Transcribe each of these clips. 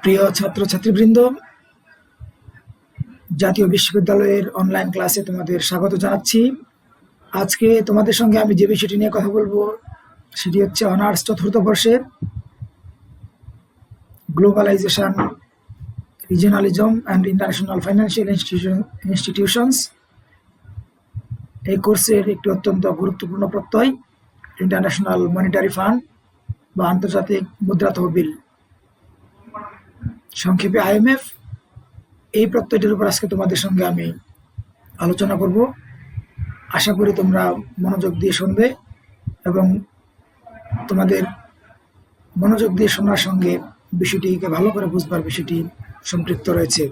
প্রিয় ছাত্রছাত্রীবৃন্দ, জাতীয় বিশ্ববিদ্যালয়ের অনলাইন ক্লাসে তোমাদের স্বাগত জানাচ্ছি। আজকে তোমাদের সঙ্গে আমি যে বিষয়টি নিয়ে কথা বলবো সেটি হচ্ছে অনার্স চতুর্থ বর্ষের globalisation, regionalism and international financial institutions. এই কোর্সের একটি অত্যন্ত গুরুত্বপূর্ণ প্রত্যয় ইন্টারন্যাশনাল মনিটারি ফান্ড বা আন্তর্জাতিক মুদ্রা তহবিল, সংক্ষেপে IMF। এই প্রত্যয়টির উপর আজকে তোমাদের সঙ্গে আমি আলোচনা করব। আশা করি তোমরা মনোযোগ দিয়ে শুনবে এবং তোমাদের মনোযোগ দিয়ে শোনার সঙ্গে বিষয়টিকে ভালো করে বুঝবার বিষয়টি সম্পৃক্ত রয়েছে।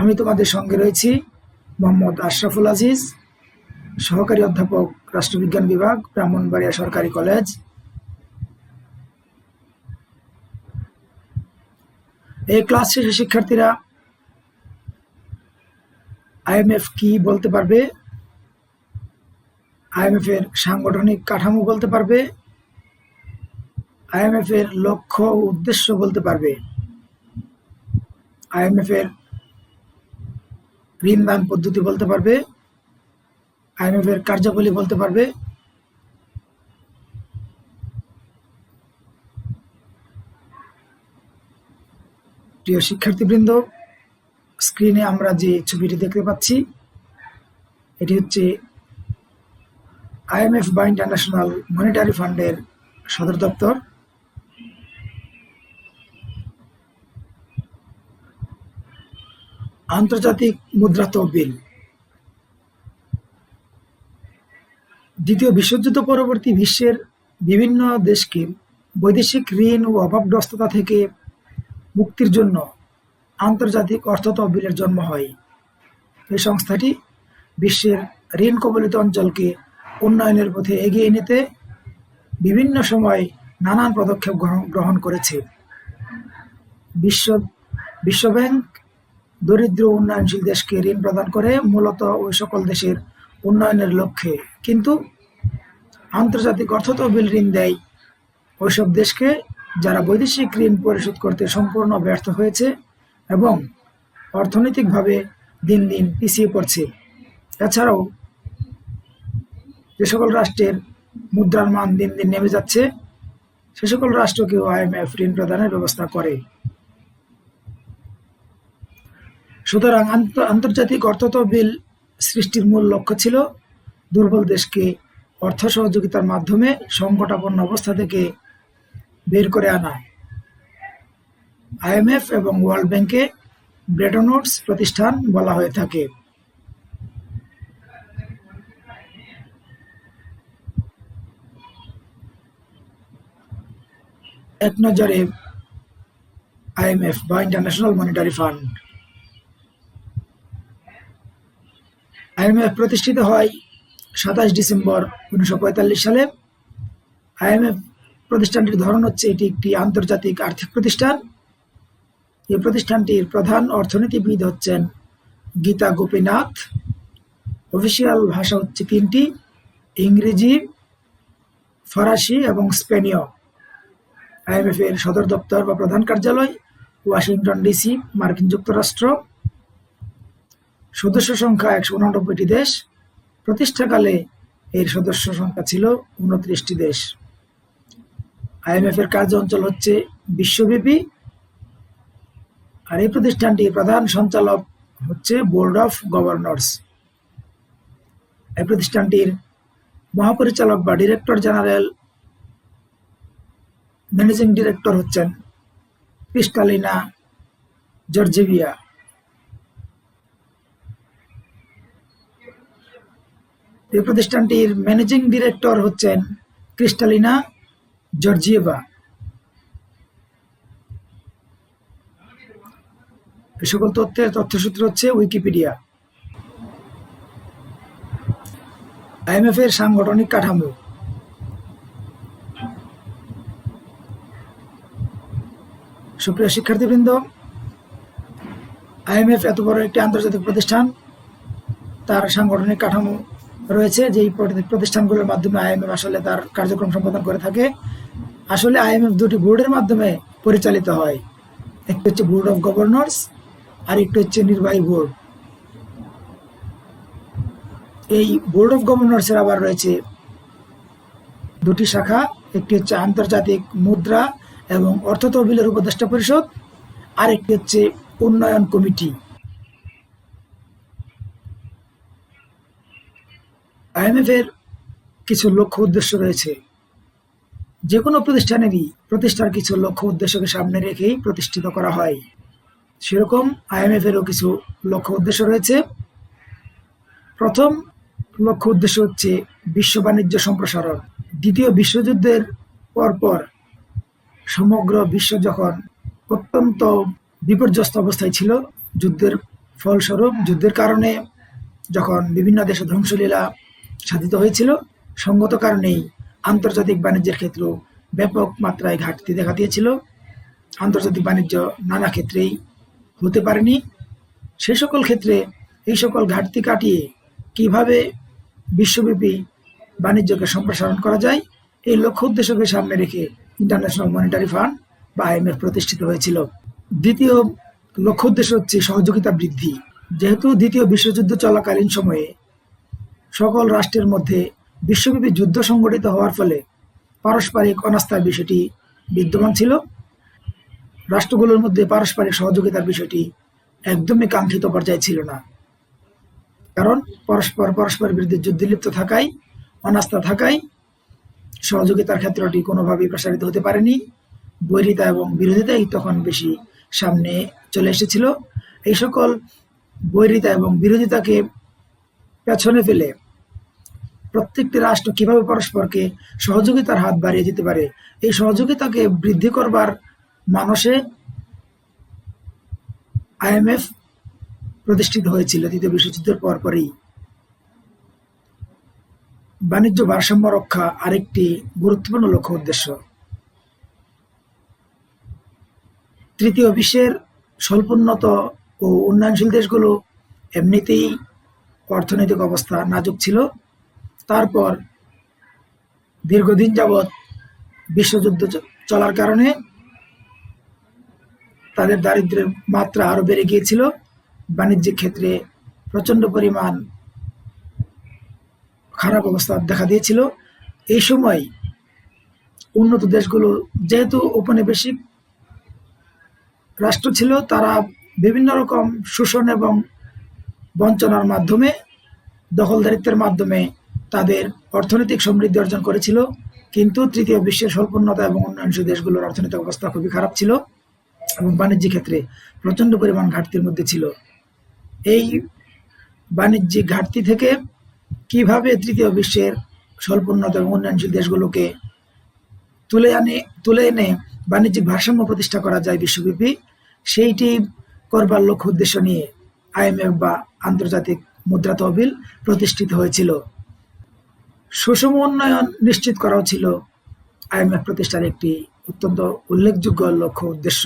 আমি তোমাদের সঙ্গে রয়েছি মোহাম্মদ আশরাফুল আজিজ, সহকারী অধ্যাপক, রাষ্ট্রবিজ্ঞান বিভাগ, ব্রাহ্মণবাড়িয়া সরকারি কলেজ। এই ক্লাস শেষে শিক্ষার্থীরা IMF কি বলতে পারবে, IMF এর সাংগঠনিক কাঠামো বলতে পারবে, IMF এর লক্ষ্য ও উদ্দেশ্য বলতে পারবে, IMF এর ঋণ দান পদ্ধতি বলতে পারবে, IMF এর কার্যাবলী বলতে পারবে। প্রিয় শিক্ষার্থীবৃন্দ, স্ক্রিনে আমরা যে ছবিটি দেখতে পাচ্ছি এটি হচ্ছে IMF বা ইন্টারন্যাশনাল মনিটারি ফান্ডের সদর দপ্তর। আন্তর্জাতিক মুদ্রা তহবিল দ্বিতীয় বিশ্বযুদ্ধ পরবর্তী বিশ্বের বিভিন্ন দেশকে বৈদেশিক ঋণ ও অভাবগ্রস্ততা থেকে মুক্তির জন্য আন্তর্জাতিক অর্থ তহবিলের জন্ম হয়। এই সংস্থাটি বিশ্বের ঋণ কবলিত অঞ্চলকে উন্নয়নের পথে এগিয়ে নিতে বিভিন্ন সময় নানান পদক্ষেপ গ্রহণ করেছে। বিশ্বব্যাংক দরিদ্র উন্নয়নশীল দেশকে ঋণ প্রদান করে মূলত ওই সকল দেশের উন্নয়নের লক্ষ্যে, কিন্তু আন্তর্জাতিক অর্থ তহবিল ঋণ দেয় ওইসব দেশকে যারা বৈদেশিক ঋণ পরিশোধ করতে সম্পূর্ণ ব্যর্থ হয়েছে এবং অর্থনৈতিকভাবে দিন দিন পিছিয়ে পড়ছে। এছাড়াও যে সকল রাষ্ট্রের মুদ্রার মান দিন দিন নেমে যাচ্ছে সে সকল রাষ্ট্রকেও IMF ঋণ প্রদানের ব্যবস্থা করে। সুতরাং আন্তর্জাতিক অর্থ তহবিল সৃষ্টির মূল লক্ষ্য ছিল দুর্বল দেশকে অর্থ সহযোগিতার মাধ্যমে সংকটাপন্ন অবস্থা থেকে বের করে আনা। IMF এবং ওয়ার্ল্ড ব্যাংকে ব্রেটন উডস প্রতিষ্ঠান বলা হয়ে থাকে। এক নজরে IMF বা ইন্টারন্যাশনাল মনিটারি ফান্ড। IMF প্রতিষ্ঠিত হয় 27 ডিসেম্বর 1945 সালে। IMF প্রতিষ্ঠানটির ধরন হচ্ছে এটি একটি আন্তর্জাতিক আর্থিক প্রতিষ্ঠান। এই প্রতিষ্ঠানটির প্রধান অর্থনীতিবিদ হচ্ছেন গীতা গোপীনাথ। অফিসিয়াল ভাষা হচ্ছে তিনটি, ইংরেজি, ফরাসি এবং স্পেনীয়। IMF এর সদর দপ্তর বা প্রধান কার্যালয় ওয়াশিংটন DC, মার্কিন যুক্তরাষ্ট্র। সদস্য সংখ্যা 189টি দেশ। প্রতিষ্ঠাকালে এর সদস্য সংখ্যা ছিল 29টি দেশ। IMF এর কার্য অঞ্চল হচ্ছে বিশ্বব্যাপী। আর এই প্রতিষ্ঠানটির প্রধান সঞ্চালক হচ্ছে বোর্ড অফ গভর্নর্স। এই প্রতিষ্ঠানটির মহাপরিচালক বা ডিরেক্টর জেনারেল, ম্যানেজিং ডিরেক্টর হচ্ছেন ক্রিস্টালিনা জর্জিয়েভা। এই প্রতিষ্ঠানটির ম্যানেজিং ডিরেক্টর হচ্ছেন ক্রিস্টালিনা জর্জিয়েভা। এই সকল তথ্যের তথ্যসূত্র হচ্ছে উইকিপিডিয়া। IMF এর সাংগঠনিক কাঠামো। সুপ্রিয় শিক্ষার্থীবৃন্দ, IMF এত বড় একটি আন্তর্জাতিক প্রতিষ্ঠান, তার সাংগঠনিক কাঠামো রয়েছে যেই প্রতিষ্ঠানগুলোর মাধ্যমে IMF আসলে তার কার্যক্রম সম্পাদন করে থাকে। আসলে আইএমএফ দুটি বোর্ডের মাধ্যমে পরিচালিত হয়। একটি হচ্ছে বোর্ড অফ গভর্নর্স আর একটি হচ্ছে নির্বাহী বোর্ড। এই বোর্ড অফ গভর্নর্সের আবার রয়েছে দুটি শাখা, একটি হচ্ছে আন্তর্জাতিক মুদ্রা এবং অর্থ তহবিলের উপদেষ্টা পরিষদ, আর একটি হচ্ছে উন্নয়ন কমিটি। আইএমএফ এর কিছু লক্ষ্য উদ্দেশ্য রয়েছে। যে কোনো প্রতিষ্ঠানেরই প্রতিষ্ঠার কিছু লক্ষ্য উদ্দেশ্যকে সামনে রেখেই প্রতিষ্ঠিত করা হয়। সেরকম আইএমএফ এরও কিছু লক্ষ্য উদ্দেশ্য রয়েছে। প্রথম লক্ষ্য উদ্দেশ্য হচ্ছে বিশ্ব বাণিজ্য সম্প্রসারণ। দ্বিতীয় বিশ্বযুদ্ধের পরপর সমগ্র বিশ্ব যখন অত্যন্ত বিপর্যস্ত অবস্থায় ছিল, যুদ্ধের ফলস্বরূপ, যুদ্ধের কারণে যখন বিভিন্ন দেশে ধ্বংসলীলা সাধিত হয়েছিল, সঙ্গত কারণেই আন্তর্জাতিক বাণিজ্যের ক্ষেত্রেও ব্যাপক মাত্রায় ঘাটতি দেখা দিয়েছিল। আন্তর্জাতিক বাণিজ্য নানা ক্ষেত্রেই হতে পারেনি। সে সকল ক্ষেত্রে এই সকল ঘাটতি কাটিয়ে কিভাবে বিশ্বব্যাপী বাণিজ্যকে সম্প্রসারণ করা যায়, এই লক্ষ্য উদ্দেশ্যকে সামনে রেখে ইন্টারন্যাশনাল মনিটারি ফান্ড বা আইএমএফ প্রতিষ্ঠিত হয়েছিল। দ্বিতীয় লক্ষ্য উদ্দেশ্য হচ্ছে সহযোগিতা বৃদ্ধি। যেহেতু দ্বিতীয় বিশ্বযুদ্ধ চলাকালীন সময়ে সকল রাষ্ট্রের মধ্যে বিশ্বব্যাপী যুদ্ধ সংঘটিত হওয়ার ফলে পারস্পরিক অনাস্থার বিষয়টি বিদ্যমান ছিল, রাষ্ট্রগুলোর মধ্যে পারস্পরিক সহযোগিতার বিষয়টি একদমই কাঙ্ক্ষিত পর্যায়ে ছিল না। কারণ পরস্পর বিরুদ্ধে যুদ্ধে লিপ্ত থাকায়, অনাস্থা থাকায় সহযোগিতার ক্ষেত্রটি কোনোভাবেই প্রসারিত হতে পারেনি। বৈরিতা এবং বিরোধিতাই তখন বেশি সামনে চলে এসেছিল। এই সকল বৈরিতা এবং বিরোধিতাকে পেছনে ফেলে প্রত্যেকটি রাষ্ট্র কিভাবে পরস্পরকে সহযোগিতার হাত বাড়িয়ে দিতে পারে, এই সহযোগিতাকে বৃদ্ধি করবার মানসে আইএমএফ প্রতিষ্ঠিত হয়েছিল দ্বিতীয় বিশ্বযুদ্ধের পরপরই। বাণিজ্য ভারসাম্য রক্ষা আরেকটি গুরুত্বপূর্ণ লক্ষ্য উদ্দেশ্য। তৃতীয় বিশ্বের স্বল্পোন্নত ও উন্নয়নশীল দেশগুলো এমনিতেই অর্থনৈতিক অবস্থা নাজুক ছিল। তারপর দীর্ঘদিন যাবৎ বিশ্বযুদ্ধ চলার কারণে তাদের দারিদ্র্যের মাত্রা আরো বেড়ে গিয়েছিল। বাণিজ্যিক ক্ষেত্রে প্রচন্ড পরিমাণ খারাপ অবস্থা দেখা দিয়েছিল। এই সময় উন্নত দেশগুলো যেহেতু ঔপনিবেশিক রাষ্ট্র ছিল, তারা বিভিন্ন রকম শোষণ এবং বঞ্চনার মাধ্যমে, দখলদারিত্বের মাধ্যমে তাদের অর্থনৈতিক সমৃদ্ধি অর্জন করেছিল। কিন্তু তৃতীয় বিশ্বের স্বল্পোন্নত এবং উন্নয়নশীল দেশগুলোর অর্থনৈতিক অবস্থা খুবই খারাপ ছিল এবং বাণিজ্যিক ক্ষেত্রে প্রচন্ড পরিমাণ ঘাটতির মধ্যে ছিল। এই বাণিজ্যিক ঘাটতি থেকে কিভাবে তৃতীয় বিশ্বের স্বল্পোন্নত এবং উন্নয়নশীল দেশগুলোকে তুলে এনে বাণিজ্যিক ভারসাম্য প্রতিষ্ঠা করা যায় বিশ্বব্যাপী, সেইটি করবার লক্ষ্য উদ্দেশ্য নিয়ে আইএমএফ বা আন্তর্জাতিক মুদ্রা তহবিল প্রতিষ্ঠিত হয়েছিল। সুষম উন্নয়ন নিশ্চিত করাও ছিল আইএমএফ প্রতিষ্ঠার একটি অত্যন্ত উল্লেখযোগ্য লক্ষ্য উদ্দেশ্য।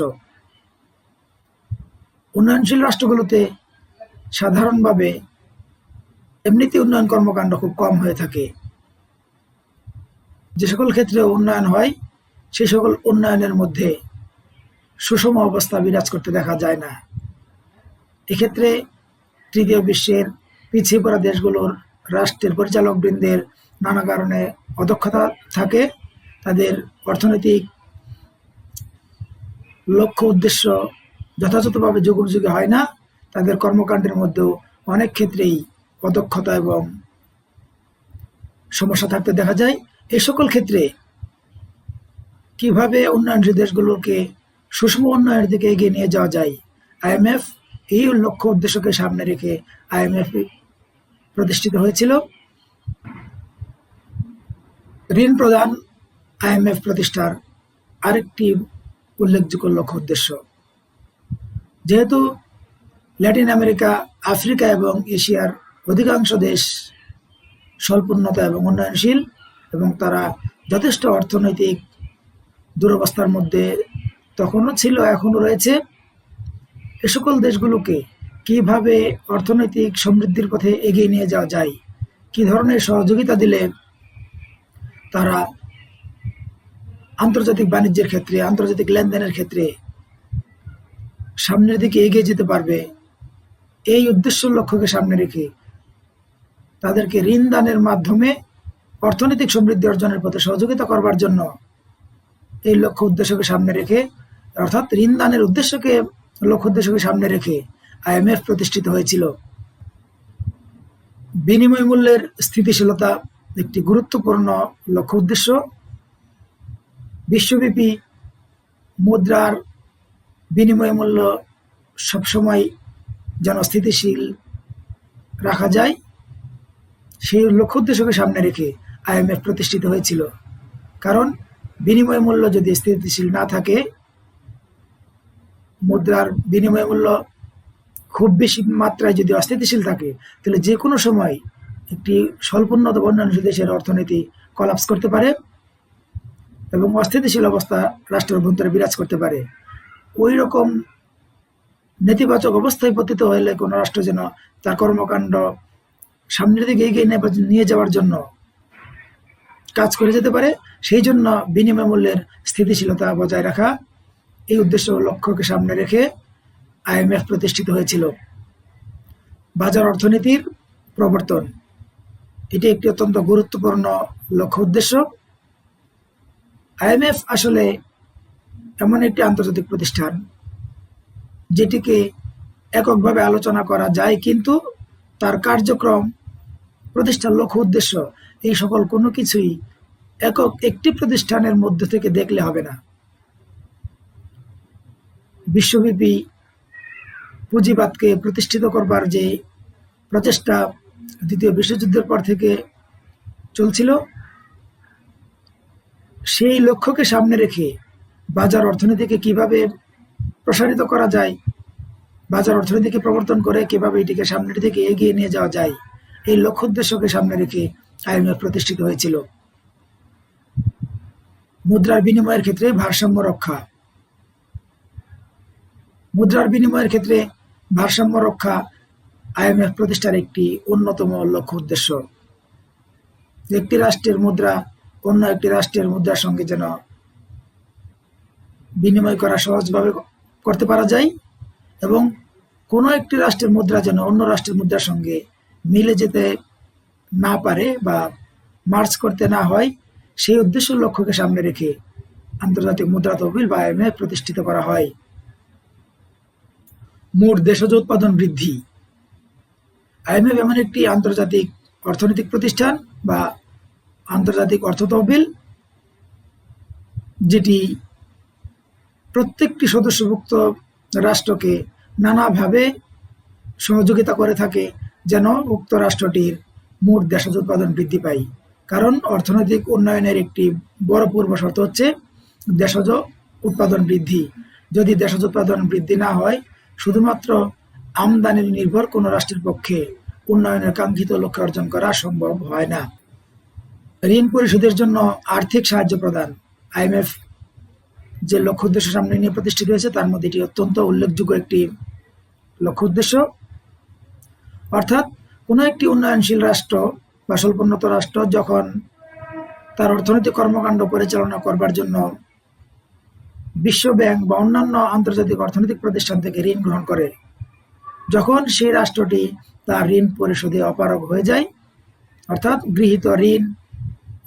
উন্নয়নশীল রাষ্ট্রগুলোতে সাধারণভাবে এমনিতে উন্নয়ন কর্মকাণ্ড খুব কম হয়ে থাকে। যে সকল ক্ষেত্রে উন্নয়ন হয়, সেই সকল উন্নয়নের মধ্যে সুষম অবস্থা বিরাজ করতে দেখা যায় না। এক্ষেত্রে তৃতীয় বিশ্বের পিছিয়ে পড়া দেশগুলোর রাষ্ট্রের পরিচালক বৃন্দের নানা কারণে অদক্ষতা থাকে, তাদের অর্থনৈতিক লক্ষ্য উদ্দেশ্য যথাযথভাবে যুগোপযোগী হয় না, তাদের কর্মকাণ্ডের মধ্যেও অনেক ক্ষেত্রেই অদক্ষতা এবং সমস্যা থাকতে দেখা যায়। এই সকল ক্ষেত্রে কিভাবে উন্নয়নশীল দেশগুলোকে সুষম উন্নয়নের দিকে এগিয়ে নিয়ে যাওয়া যায়, আইএমএফ এই লক্ষ্য উদ্দেশ্যকে সামনে রেখে আইএমএফ প্রতিষ্ঠিত হয়েছিল। ঋণ প্রদান আইএমএফ প্রতিষ্ঠার আরেকটি উল্লেখযোগ্য লক্ষ্য উদ্দেশ্য। যেহেতু ল্যাটিন আমেরিকা, আফ্রিকা এবং এশিয়ার অধিকাংশ দেশ স্বল্পোন্নত এবং উন্নয়নশীল এবং তারা যথেষ্ট অর্থনৈতিক দুরবস্থার মধ্যে তখনও ছিল, এখনো রয়েছে, এ সকল দেশগুলোকে কিভাবে অর্থনৈতিক সমৃদ্ধির পথে এগিয়ে নিয়ে যাওয়া যায়, কি ধরনের সহযোগিতা দিলে তারা আন্তর্জাতিক বাণিজ্যের ক্ষেত্রে, আন্তর্জাতিক লেনদেনের ক্ষেত্রে সামনের দিকে এগিয়ে যেতে পারবে, এই উদ্দেশ্য লক্ষ্যকে সামনে রেখে তাদেরকে ঋণ দানের মাধ্যমে অর্থনৈতিক সমৃদ্ধি অর্জনের পথে সহযোগিতা করবার জন্য এই লক্ষ্য উদ্দেশ্যকে সামনে রেখে, অর্থাৎ ঋণ দানের লক্ষ্য উদ্দেশ্যকে সামনে রেখে IMF প্রতিষ্ঠিত হয়েছিল। বিনিময় মূল্যের স্থিতিশীলতা একটি গুরুত্বপূর্ণ লক্ষ্য উদ্দেশ্য। বিশ্বব্যাপী মুদ্রার বিনিময় মূল্য সবসময় যেন স্থিতিশীল রাখা যায়, সেই লক্ষ্য উদ্দেশ্যকে সামনে রেখে IMF প্রতিষ্ঠিত হয়েছিল। কারণ বিনিময় মূল্য যদি স্থিতিশীল না থাকে, মুদ্রার বিনিময় মূল্য খুব বেশি মাত্রায় যদি অস্থিতিশীল থাকে, তাহলে যে কোনো সময় একটি স্বল্পোন্নত উন্নয়নশীল দেশের অর্থনীতি কলাপস করতে পারে এবং অস্থিতিশীল অবস্থা রাষ্ট্রের অভ্যন্তরে বিরাজ করতে পারে। ওই রকম নেতিবাচক অবস্থায় পতিত হলে কোনো রাষ্ট্র যেন তার কর্মকাণ্ড সামনের দিকে এগিয়ে নিয়ে যাওয়ার জন্য কাজ করে যেতে পারে, সেই জন্য বিনিময় মূল্যের স্থিতিশীলতা বজায় রাখা, এই উদ্দেশ্য লক্ষ্যকে সামনে রেখে IMF প্রতিষ্ঠিত হয়েছিল। বাজার অর্থনীতির প্রবর্তন, এটি একটি অত্যন্ত গুরুত্বপূর্ণ লক্ষ্য উদ্দেশ্য। IMF আসলে এমন একটি আন্তর্জাতিক প্রতিষ্ঠান যেটিকে এককভাবে আলোচনা করা যায়, কিন্তু তার কার্যক্রম, প্রতিষ্ঠার লক্ষ্য উদ্দেশ্য, এই সকল কোনো কিছুই একটি প্রতিষ্ঠানের মধ্য থেকে দেখলে হবে না। বিশ্বব্যাপী পুঁজিবাদকে প্রতিষ্ঠিত করবার যে প্রচেষ্টা দ্বিতীয় বিশ্বযুদ্ধের পর থেকে চলছিল, সেই লক্ষ্যকে সামনে রেখে বাজার অর্থনীতিকে কিভাবে প্রসারিত করা যায়, বাজার অর্থনীতিকে প্রবর্তন করে কিভাবে এটিকে সামনের দিকে এগিয়ে নিয়ে যাওয়া যায়, এই লক্ষ্য উদ্দেশ্যকে সামনে রেখে IMF প্রতিষ্ঠিত হয়েছিল। মুদ্রার বিনিময়ের ক্ষেত্রে ভারসাম্য রক্ষা, মুদ্রার বিনিময়ের ক্ষেত্রে ভারসাম্য রক্ষা IMF প্রতিষ্ঠার একটি অন্যতম লক্ষ্য উদ্দেশ্য। একটি রাষ্ট্রের মুদ্রা অন্য একটি রাষ্ট্রের মুদ্রার সঙ্গে যেন বিনিময় করা সহজভাবে করতে পারা যায় এবং কোনো একটি রাষ্ট্রের মুদ্রা যেন অন্য রাষ্ট্রের মুদ্রার সঙ্গে মিলে যেতে না পারে বা মার্চ করতে না হয়, সেই উদ্দেশ্য লক্ষ্যকে সামনে রেখে আন্তর্জাতিক মুদ্রা তহবিল বা IMF প্রতিষ্ঠিত করা হয়। মোট দেশজ উৎপাদন বৃদ্ধি, IMF এমন একটি আন্তর্জাতিক অর্থনৈতিক প্রতিষ্ঠান বা আন্তর্জাতিক অর্থ তহবিল যেটি প্রত্যেকটি সদস্যভুক্ত রাষ্ট্রকে নানাভাবে সহযোগিতা করে থাকে যেন উক্ত রাষ্ট্রটির মোট দেশজ উৎপাদন বৃদ্ধি পায়। কারণ অর্থনৈতিক উন্নয়নের একটি বড় পূর্ব শর্ত হচ্ছে দেশজ উৎপাদন বৃদ্ধি। যদি দেশজ উৎপাদন বৃদ্ধি না হয়, শুধুমাত্র আমদানি নির্ভর কোনো রাষ্ট্রের পক্ষে উন্নয়নের কাঙ্ক্ষিত লক্ষ্য অর্জন করা সম্ভব হয় না। ঋণ পরিশোধের জন্য আর্থিক সাহায্য প্রদান, IMF যে লক্ষ্য উদ্দেশ্য সামনে নিয়ে প্রতিষ্ঠিত হয়েছে তার মধ্যে এটি অত্যন্ত উল্লেখযোগ্য একটি লক্ষ্য উদ্দেশ্য। অর্থাৎ কোনো একটি উন্নয়নশীল রাষ্ট্র বা স্বল্পোন্নত রাষ্ট্র যখন তার অর্থনৈতিক কর্মকাণ্ড পরিচালনা করবার জন্য বিশ্ব ব্যাংক বা অন্যান্য আন্তর্জাতিক অর্থনৈতিক প্রতিষ্ঠান থেকে ঋণ গ্রহণ করে, যখন সেই রাষ্ট্রটি তার ঋণ পরিশোধে অপারগ হয়ে যায়, অর্থাৎ গৃহীত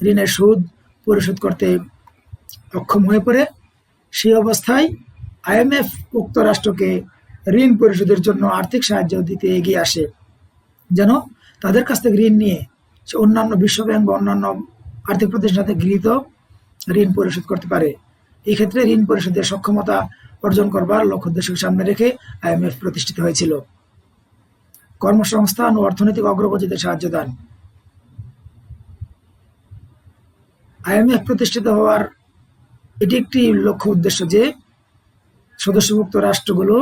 ঋণের সুদ পরিশোধ করতে অক্ষম হয়ে পড়ে, সেই অবস্থায় IMF উক্ত রাষ্ট্রকে ঋণ পরিশোধের জন্য আর্থিক সাহায্য দিতে এগিয়ে আসে, যেন তাদের কাছ থেকে ঋণ নিয়ে অন্যান্য বিশ্ব ব্যাংক বা অন্যান্য আর্থিক প্রতিষ্ঠান থেকে গৃহীত ঋণ পরিশোধ করতে পারে। এই ক্ষেত্রে ঋণ পরিশোধের সক্ষমতা অর্জন করবার লক্ষ্য উদ্দেশ্যকে সামনে রেখে IMF প্রতিষ্ঠিত হয়েছিল। কর্মসংস্থান ও অর্থনৈতিক অগ্রগতিতে সাহায্য দান, IMF প্রতিষ্ঠিত হওয়ার এটি একটি লক্ষ্য উদ্দেশ্য যে সদস্যভুক্ত রাষ্ট্রগুলো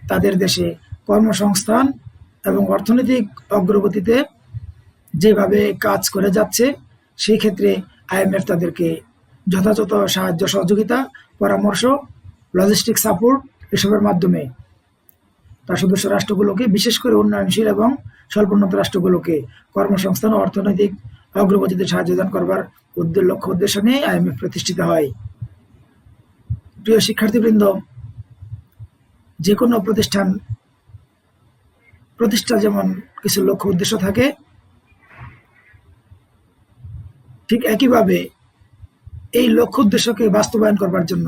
তাদের দেশে কর্মসংস্থান এবং অর্থনৈতিক অগ্রগতিতে যেভাবে কাজ করে যাচ্ছে, সেই ক্ষেত্রে IMF তাদেরকে যথাযথ সাহায্য সহযোগিতা, পরামর্শ, লজিস্টিক সাপোর্ট এসবের মাধ্যমে তার সদস্য রাষ্ট্রগুলোকে, বিশেষ করে উন্নয়নশীল এবং স্বল্পোন্নত রাষ্ট্রগুলোকে কর্মসংস্থান ও অর্থনৈতিক অগ্রগতিতে সাহায্য দান করবার লক্ষ্য উদ্দেশ্য নিয়ে আইএমএফ প্রতিষ্ঠিত হয়। প্রিয় শিক্ষার্থীবৃন্দ, যে কোনো প্রতিষ্ঠা যেমন কিছু লক্ষ্য উদ্দেশ্য থাকে, ঠিক একইভাবে এই লক্ষ্য উদ্দেশ্যকে বাস্তবায়ন করবার জন্য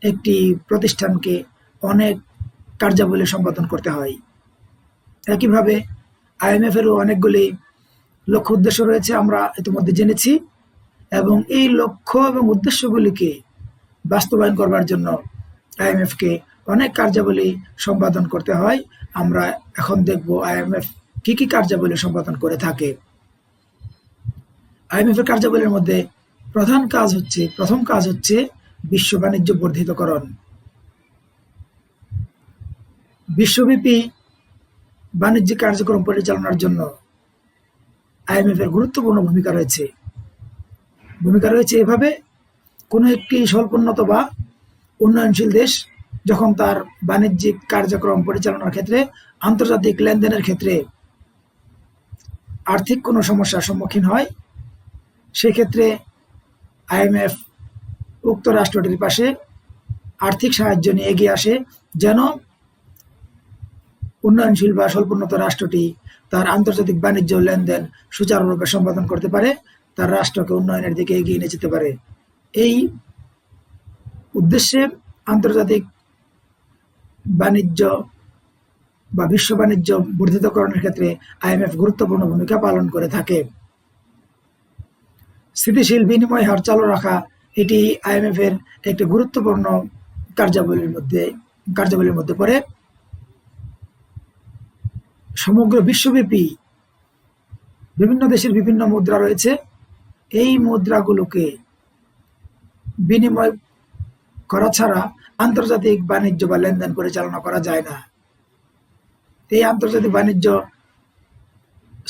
একটি প্রতিষ্ঠানকে অনেক কার্যাবলী সম্পাদন করতে হয়। একইভাবে আইএমএফ এরও অনেকগুলি লক্ষ্য উদ্দেশ্য রয়েছে, আমরা ইতিমধ্যে জেনেছি, এবং এই লক্ষ্য এবং উদ্দেশ্যগুলিকে বাস্তবায়ন করবার জন্য আইএমএফকে অনেক কার্যাবলী সম্পাদন করতে হয়। আমরা এখন দেখব আইএমএফ কি কি কার্যাবলী সম্পাদন করে থাকে। আইএমএফ এর কার্যাবলীর মধ্যে প্রথম কাজ হচ্ছে বিশ্ব বাণিজ্য বর্ধিতকরণ। বিশ্বব্যাপী বাণিজ্যিক কার্যক্রম পরিচালনার জন্য আইএমএফ এর গুরুত্বপূর্ণ ভূমিকা রয়েছে এভাবে: কোনো একটি স্বল্পোন্নত বা উন্নয়নশীল দেশ যখন তার বাণিজ্যিক কার্যক্রম পরিচালনার ক্ষেত্রে, আন্তর্জাতিক লেনদেনের ক্ষেত্রে আর্থিক কোনো সমস্যার সম্মুখীন হয়, সেক্ষেত্রে আইএমএফ উক্ত রাষ্ট্রটির পাশে আর্থিক সাহায্য নিয়ে এগিয়ে আসে, যেন উন্নয়নশীল বা স্বল্পোন্নত রাষ্ট্রটি তার আন্তর্জাতিক বাণিজ্য লেনদেন সুচারুরূপে সম্পাদন করতে পারে, তার রাষ্ট্রকে উন্নয়নের দিকে এগিয়ে নিয়ে যেতে পারে। এই উদ্দেশ্যে আন্তর্জাতিক বাণিজ্য বা বিশ্ব বাণিজ্য বর্ধিতকরণের ক্ষেত্রে আইএমএফ গুরুত্বপূর্ণ ভূমিকা পালন করে থাকে। স্থিতিশীল বিনিময় হার চালু রাখা, এটি আইএমএফ এর একটি গুরুত্বপূর্ণ কার্যাবলীর মধ্যে পড়ে। সমগ্র বিশ্বব্যাপী বিভিন্ন দেশের বিভিন্ন মুদ্রা রয়েছে, এই মুদ্রাগুলোকে বিনিময় করা ছাড়া আন্তর্জাতিক বাণিজ্য বা লেনদেন পরিচালনা করা যায় না। এই আন্তর্জাতিক বাণিজ্য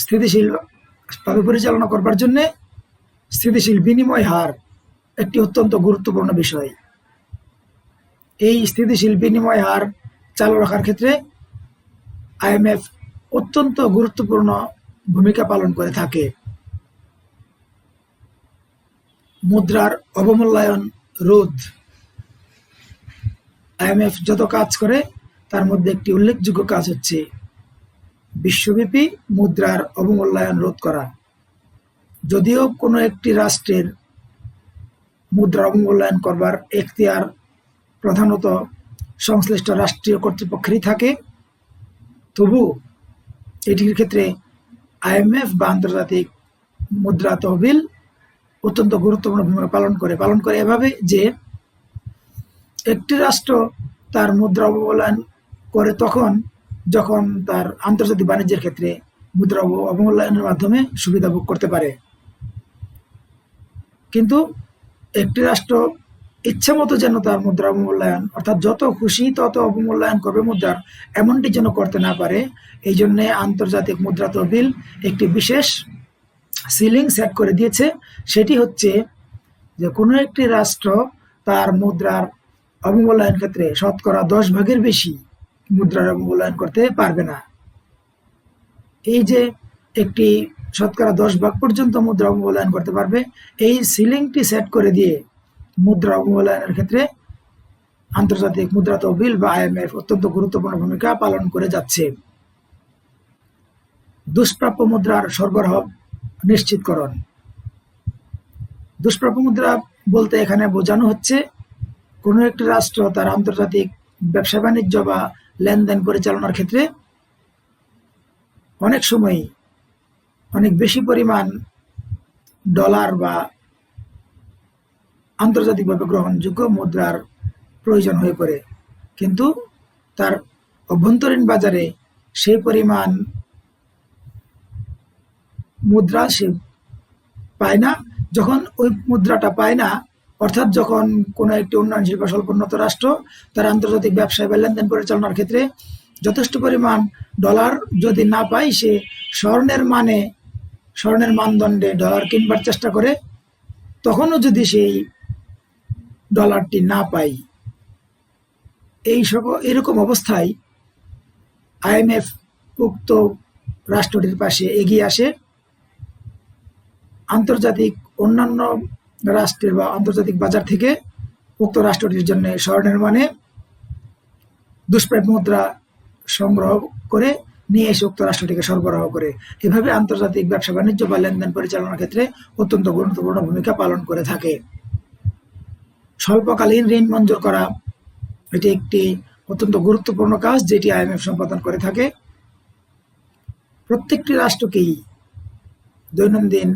স্থিতিশীলভাবে পরিচালনা করবার জন্য স্থিতিশীল বিনিময় হার একটি অত্যন্ত গুরুত্বপূর্ণ বিষয়। এই স্থিতিশীল বিনিময় হার চালু রাখার ক্ষেত্রে আইএমএফ অত্যন্ত গুরুত্বপূর্ণ ভূমিকা পালন করে থাকে। মুদ্রার অবমূল্যায়ন রোধ, আইএমএফ যত কাজ করে তার মধ্যে একটি উল্লেখযোগ্য কাজ হচ্ছে বিশ্বব্যাপী মুদ্রার অবমূল্যায়ন রোধ করা। যদিও কোনো একটি রাষ্ট্রের মুদ্রা অবমূল্যায়ন করবার এখতিয়ার প্রধানত সংশ্লিষ্ট রাষ্ট্রীয় কর্তৃপক্ষেরই থাকে, তবু এটির ক্ষেত্রে আইএমএফ বা আন্তর্জাতিক মুদ্রা তহবিল অত্যন্ত গুরুত্বপূর্ণ ভূমিকা পালন করে এভাবে যে একটি রাষ্ট্র তার মুদ্রা অবমূল্যায়ন করে তখন যখন তার আন্তর্জাতিক বাণিজ্যের ক্ষেত্রে মুদ্রা অবমূল্যায়নের মাধ্যমে সুবিধা ভোগ করতে পারে। কিন্তু একটি রাষ্ট্র ইচ্ছা মতো যেন তার মুদ্রা অবমূল্যায়ন, অর্থাৎ যত খুশি তত অবমূল্যায়ন করবে মুদ্রার, এমনটি যেন করতে না পারে, এই জন্য আন্তর্জাতিক মুদ্রা তহবিল একটি বিশেষ সিলিং সেট করে দিয়েছে। সেটি হচ্ছে যে কোনো একটি রাষ্ট্র তার মুদ্রার অবমূল্যায়ন ক্ষেত্রে 10% বেশি মুদ্রার অবমূল্যায়ন করতে পারবে না। এই যে একটি 10% পর্যন্ত মুদ্রা অবমূল্যায়ন করতে পারবে, এই সিলিংটি সেট করে দিয়ে মুদ্রা অবমূল্যায়নের ক্ষেত্রে আন্তর্জাতিক মুদ্রা তহবিল বা আইএমএফ অত্যন্ত গুরুত্বপূর্ণ ভূমিকা পালন করে যাচ্ছে। দুষ্প্রাপ্য মুদ্রার সরবরাহ নিশ্চিতকরণ। দুষ্প্রাপ্য মুদ্রা বলতে এখানে বোঝানো হচ্ছে কোনো একটি রাষ্ট্র তার আন্তর্জাতিক ব্যবসা বাণিজ্য বা লেনদেন পরিচালনার ক্ষেত্রে অনেক সময় অনেক বেশি পরিমাণ ডলার বা আন্তর্জাতিকভাবে গ্রহণযোগ্য মুদ্রার প্রয়োজন হয়ে পড়ে, কিন্তু তার অভ্যন্তরীণ বাজারে সেই পরিমাণ মুদ্রা সে পায় না। যখন ওই মুদ্রাটা পায় না, অর্থাৎ যখন কোনো একটি উন্নয়নশীল বা স্বল্পোন্নত রাষ্ট্র তার আন্তর্জাতিক ব্যবসায় বা লেনদেন পরিচালনার ক্ষেত্রে যথেষ্ট পরিমাণ ডলার যদি না পায়, সে স্বর্ণের মানদণ্ডে ডলার কিনবার চেষ্টা করে, তখনও যদি সেই ডলারটি না পাই, এরকম অবস্থায় আইএমএফ উক্ত রাষ্ট্রটির পাশে এগিয়ে আসে, আন্তর্জাতিক অন্যান্য রাষ্ট্রের বা আন্তর্জাতিক বাজার থেকে উক্ত রাষ্ট্রটির জন্য স্বর্ণের মানে দুষ্প্রাপ্য মুদ্রা সংগ্রহ করে নিয়ে এসে উক্ত রাষ্ট্রটিকে সরবরাহ করে। এভাবে আন্তর্জাতিক ব্যবসা বাণিজ্য বা লেনদেন পরিচালনার ক্ষেত্রে অত্যন্ত গুরুত্বপূর্ণ ভূমিকা পালন করে থাকে। স্বল্পকালীন ঋণ মঞ্জুর করা এটি একটি অত্যন্ত গুরুত্বপূর্ণ কাজ যেটি IMF সম্পাদন করে থাকে। প্রত্যেকটি রাষ্ট্রকেই দৈনন্দিন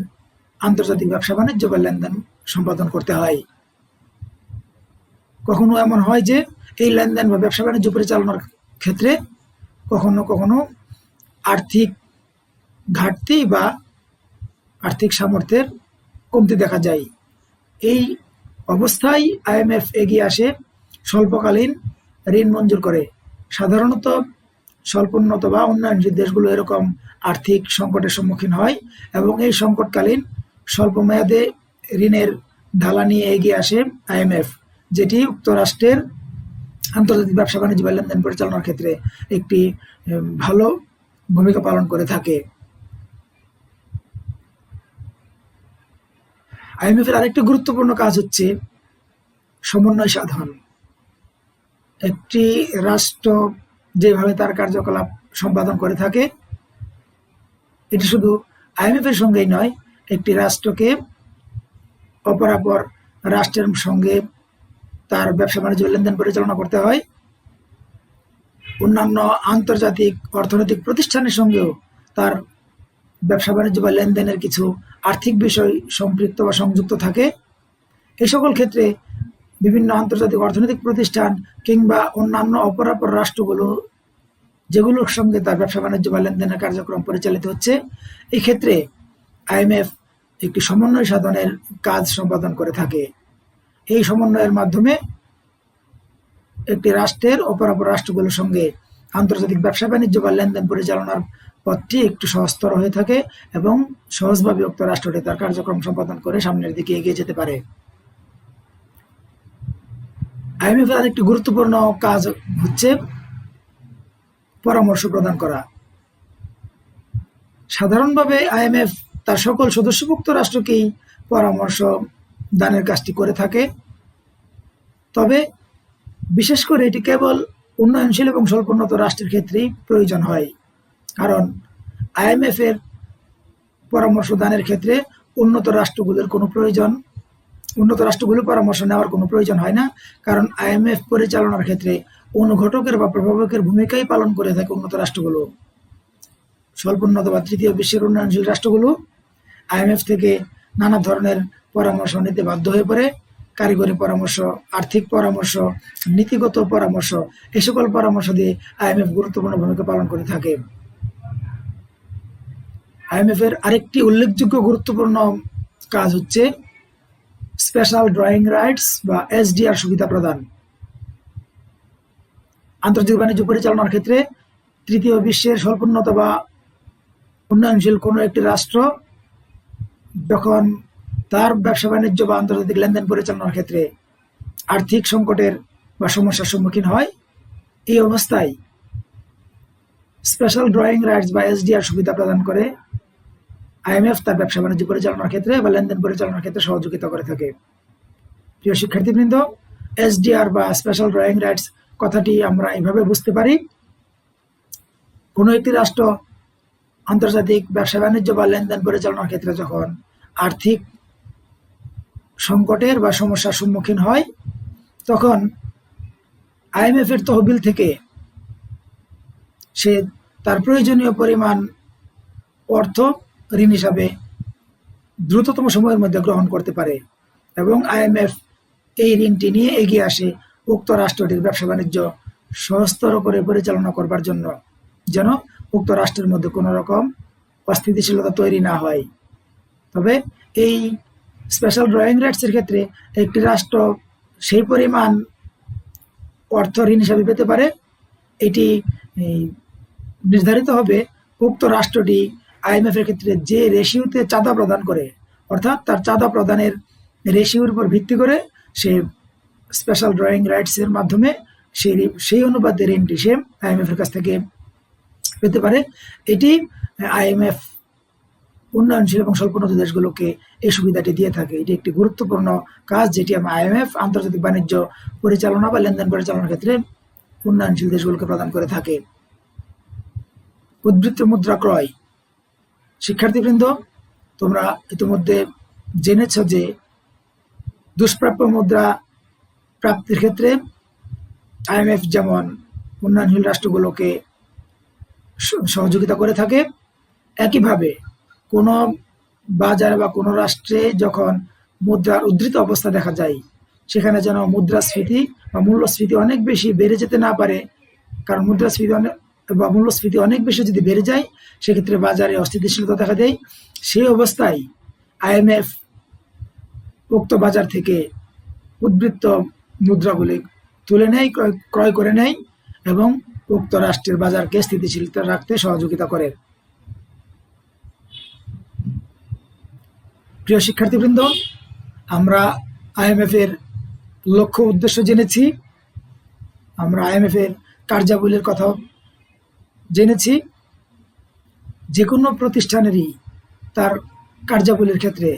আন্তর্জাতিক ব্যবসা বাণিজ্য বা লেনদেন সম্পাদন করতে হয়। কখনো এমন হয় যে এই লেনদেন বা ব্যবসা বাণিজ্য পরিচালনার ক্ষেত্রে কখনো কখনো আর্থিক ঘাটতি বা আর্থিক সামর্থ্যের কমতি দেখা যায়। এই অবস্থায় IMF এগিয়ে আসে, স্বল্পকালীন ঋণ মঞ্জুর করে। সাধারণত স্বল্পোন্নত বা উন্নয়নশীল দেশগুলো এরকম আর্থিক সংকটের সম্মুখীন হয় এবং এই সংকটকালীন স্বল্প মেয়াদে ঋণের ঢালা নিয়ে এগিয়ে আসে IMF, যেটি উক্ত রাষ্ট্রের আন্তর্জাতিক ব্যবসা বাণিজ্য বা লেনদেন পরিচালনার ক্ষেত্রে একটি ভালো ভূমিকা পালন করে থাকে। IMF এর আরেকটি গুরুত্বপূর্ণ কাজ হচ্ছে সমন্বয় সাধন। একটি রাষ্ট্র যেভাবে তার কার্যকলাপ সম্পাদন করে থাকে, এটি শুধু IMF এর সঙ্গেই নয়, একটি রাষ্ট্রকে অপরাপর রাষ্ট্রের সঙ্গে তার ব্যবসা বাণিজ্য লেনদেন পরিচালনা করতে হয়। অন্যান্য আন্তর্জাতিক অর্থনৈতিক প্রতিষ্ঠানের সঙ্গেও তার ব্যবসা বাণিজ্য বা লেনদেনের কিছু আর্থিক বিষয় সম্পৃক্ত বা সংযুক্ত থাকে। এই সকল ক্ষেত্রে বিভিন্ন আন্তর্জাতিক অর্থনৈতিক প্রতিষ্ঠান কিংবা অন্যান্য অপরাপর রাষ্ট্রগুলো যেগুলোর সঙ্গে তার ব্যবসা বাণিজ্য বা লেনদেনের কার্যক্রম পরিচালিত হচ্ছে, এই ক্ষেত্রে IMF একটি সমন্বয় সাধনের কাজ সম্পাদন করে থাকে। এই সমন্বয়ের মাধ্যমে একটি রাষ্ট্রের অপরাপর রাষ্ট্রগুলোর সঙ্গে আন্তর্জাতিক ব্যবসা বাণিজ্য বা লেনদেন পরিচালনার পথটি একটু সহজতর হয়ে থাকে এবং সহজভাবে উক্ত রাষ্ট্রটি তার কার্যক্রম সম্পাদন করে সামনের দিকে এগিয়ে যেতে পারে। IMF এর আরেকটি গুরুত্বপূর্ণ কাজ হচ্ছে পরামর্শ প্রদান করা। সাধারণভাবে IMF তার সকল সদস্যভুক্ত রাষ্ট্রকেই পরামর্শ দানের কাজটি করে থাকে, তবে বিশেষ করে এটি কেবল উন্নয়নশীল এবং স্বল্পোন্নত রাষ্ট্রের ক্ষেত্রেই প্রয়োজন হয়, কারণ IMF এর পরামর্শ দানের ক্ষেত্রে উন্নত রাষ্ট্রগুলোর পরামর্শ নেওয়ার কোনো প্রয়োজন হয় না, কারণ IMF পরিচালনার ক্ষেত্রে অনুঘটকের বা প্রভাবকের ভূমিকাই পালন করে থাকে উন্নত রাষ্ট্রগুলো। স্বল্পোন্নত বা তৃতীয় বিশ্বের উন্নয়নশীল রাষ্ট্রগুলো IMF থেকে নানা ধরনের পরামর্শ নিতে বাধ্য হয়ে পড়ে। কারিগরি পরামর্শ, আর্থিক পরামর্শ, নীতিগত পরামর্শ, এই সকল পরামর্শ দিয়ে IMF গুরুত্বপূর্ণ ভূমিকা পালন করে থাকে। IMF এর আরেকটি উল্লেখযোগ্য গুরুত্বপূর্ণ কাজ হচ্ছে স্পেশাল ড্রয়িং রাইটস বা SDR সুবিধা প্রদান। আন্তর্জাতিক বাণিজ্য পরিচালনার ক্ষেত্রে তৃতীয় বিশ্বের স্বল্পোন্নত বা উন্নয়নশীল কোনো একটি রাষ্ট্র যখন তার ব্যবসা বাণিজ্য বা আন্তর্জাতিক লেনদেন পরিচালনার ক্ষেত্রে আর্থিক সংকটের বা সমস্যার সম্মুখীন হয়, এই অবস্থায় স্পেশাল ড্রয়িং রাইটস বা SDR সুবিধা প্রদান করে IMF তার ব্যবসা বাণিজ্য পরিচালনার ক্ষেত্রে বা লেনদেন পরিচালনার ক্ষেত্রে সহযোগিতা করে থাকে। প্রিয় শিক্ষার্থীবৃন্দ, SDR বা স্পেশাল ড্রয়িং রাইটস কথাটি আমরা এইভাবে বুঝতে পারি: কোনো একটি রাষ্ট্র আন্তর্জাতিক ব্যবসা বাণিজ্য বা লেনদেন পরিচালনার ক্ষেত্রে যখন আর্থিক সংকটের বা সমস্যার সম্মুখীন হয়, তখন IMF এর তহবিল থেকে সে তার প্রয়োজনীয় পরিমাণ অর্থ ঋণ হিসাবে দ্রুততম সময়ের মধ্যে গ্রহণ করতে পারে এবং IMF এই ঋণটি নিয়ে এগিয়ে আসে উক্ত রাষ্ট্রটির ব্যবসা বাণিজ্য সহজতর করে পরিচালনা করবার জন্য, যেন উক্ত রাষ্ট্রের মধ্যে কোনো রকম অস্থিতিশীলতা তৈরি না হয়। তবে এই স্পেশাল ড্রয়িং রাইটসের ক্ষেত্রে একটি রাষ্ট্র সেই পরিমাণ অর্থ ঋণ হিসাবে পেতে পারে, এটি নির্ধারিত হবে উক্ত রাষ্ট্রটি IMF এর ক্ষেত্রে যে রেশিওতে চাঁদা প্রদান করে, অর্থাৎ তার চাঁদা প্রদানের রেশিওর উপর ভিত্তি করে সে স্পেশাল ড্রয়িং রাইটসের মাধ্যমে সেই অনুপাতে ঋণটি সে IMF এর কাছ থেকে পেতে পারে। এটি IMF উন্নয়নশীল এবং স্বল্পোন্নত দেশগুলোকে এই সুবিধাটি দিয়ে থাকে। এটি একটি গুরুত্বপূর্ণ কাজ যেটি IMF আন্তর্জাতিক বাণিজ্য পরিচালনা বা লেনদেন পরিচালনার ক্ষেত্রে উন্নয়নশীল দেশগুলোকে প্রদান করে থাকে। উদ্বৃত্ত মুদ্রা ক্রয়। শিক্ষার্থীবৃন্দ, তোমরা ইতিমধ্যে জেনেছ যে দুষ্প্রাপ্য মুদ্রা প্রাপ্তির ক্ষেত্রে IMF যেমন উন্নয়নশীল রাষ্ট্রগুলোকে সহযোগিতা করে থাকে, একইভাবে কোনো বাজারে বা কোনো রাষ্ট্রে যখন মুদ্রার উদ্ধৃত অবস্থা দেখা যায়, সেখানে যেন মুদ্রাস্ফীতি বা মূল্যস্ফীতি অনেক বেশি বেড়ে যেতে না পারে, কারণ মুদ্রাস্ফীতি বা মূল্যস্ফীতি অনেক বেশি যদি বেড়ে যায় সেক্ষেত্রে বাজারে অস্থিতিশীলতা দেখা দেয়। সেই অবস্থায় IMF উক্ত বাজার থেকে উদ্বৃত্ত মুদ্রাগুলি তুলে নেয়, ক্রয় করে নেয় এবং উক্ত রাষ্ট্রের বাজারকে স্থিতিশীলতা রাখতে সহযোগিতা করে। প্রিয় শিক্ষার্থীবৃন্দ, আমরা IMF এর লক্ষ্য উদ্দেশ্য জেনেছি, আমরা IMF এর কার্যাবলীর কথা জেনেছি। যে কোনো প্রতিষ্ঠানেরই তার কার্যাবলীর ক্ষেত্রে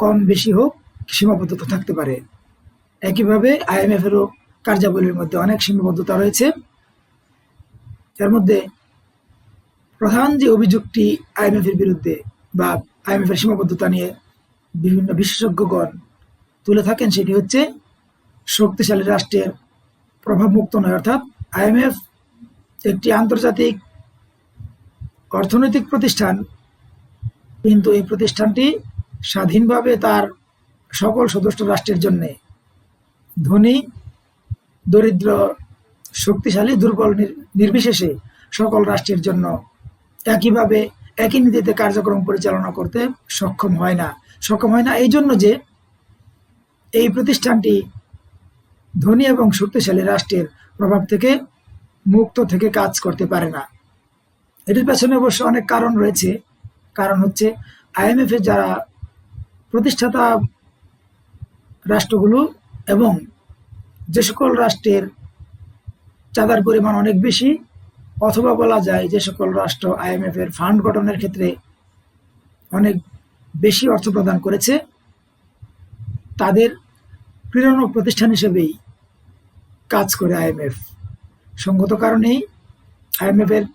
কম বেশি হোক সীমাবদ্ধতা থাকতে পারে। একইভাবে IMF এরও কার্যাবলীর মধ্যে অনেক সীমাবদ্ধতা রয়েছে। এর মধ্যে প্রধান যে অভিযোগটি IMF এর বিরুদ্ধে বা IMF এর সীমাবদ্ধতা নিয়ে বিভিন্ন বিশেষজ্ঞগণ তুলে থাকেন সেটি হচ্ছে শক্তিশালী রাষ্ট্রের প্রভাবমুক্ত নয়। অর্থাৎ IMF একটি আন্তর্জাতিক অর্থনৈতিক প্রতিষ্ঠান, কিন্তু এই প্রতিষ্ঠানটি স্বাধীনভাবে তার সকল সদস্য রাষ্ট্রের জন্য ধনী, দরিদ্র, শক্তিশালী, দুর্বল নির্বিশেষে সকল রাষ্ট্রের জন্য একইভাবে একই নীতিতে কার্যক্রম পরিচালনা করতে সক্ষম হয় না। এই জন্য যে এই প্রতিষ্ঠানটি ধনী এবং শক্তিশালী রাষ্ট্রের প্রভাব থেকে মুক্ত থেকে কাজ করতে পারে না। এটির পেছনে অবশ্য অনেক কারণ রয়েছে। কারণ হচ্ছে IMF এর যারা প্রতিষ্ঠাতা রাষ্ট্রগুলো এবং যে সকল রাষ্ট্রের চাঁদার পরিমাণ অনেক বেশি, অথবা বলা যায় যে সকল রাষ্ট্র IMF এর ফান্ড গঠনের ক্ষেত্রে অনেক বেশি অর্থ প্রদান করেছে, তাদের প্রেরণা প্রতিষ্ঠান হিসেবেই কাজ করে IMF। সঙ্গত কারণেই IMF এর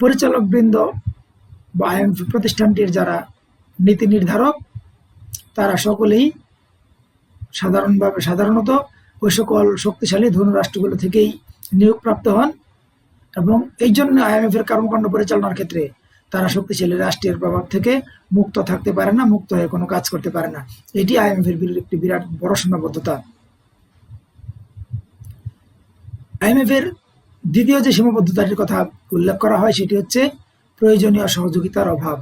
পরিচালকবৃন্দ বা IMF প্রতিষ্ঠানটির যারা নীতি নির্ধারক, তারা সকলেই সাধারণত ওই সকল শক্তিশালী ধনী রাষ্ট্রগুলো থেকেই নিয়োগপ্রাপ্ত হন এবং এই জন্য IMF এর কর্মকাণ্ড পরিচালনার ক্ষেত্রে তারা শক্তিশালী রাষ্ট্রের প্রভাব থেকে মুক্ত থাকতে পারে না, মুক্ত হয়ে কোনো কাজ করতে পারে না। এটি IMF এর একটি বিরাট বড় সীমাবদ্ধতা। IMF এর দ্বিতীয় যে সীমাবদ্ধতাটির কথা উল্লেখ করা হয় সেটি হচ্ছে প্রয়োজনীয় সহযোগিতার অভাব।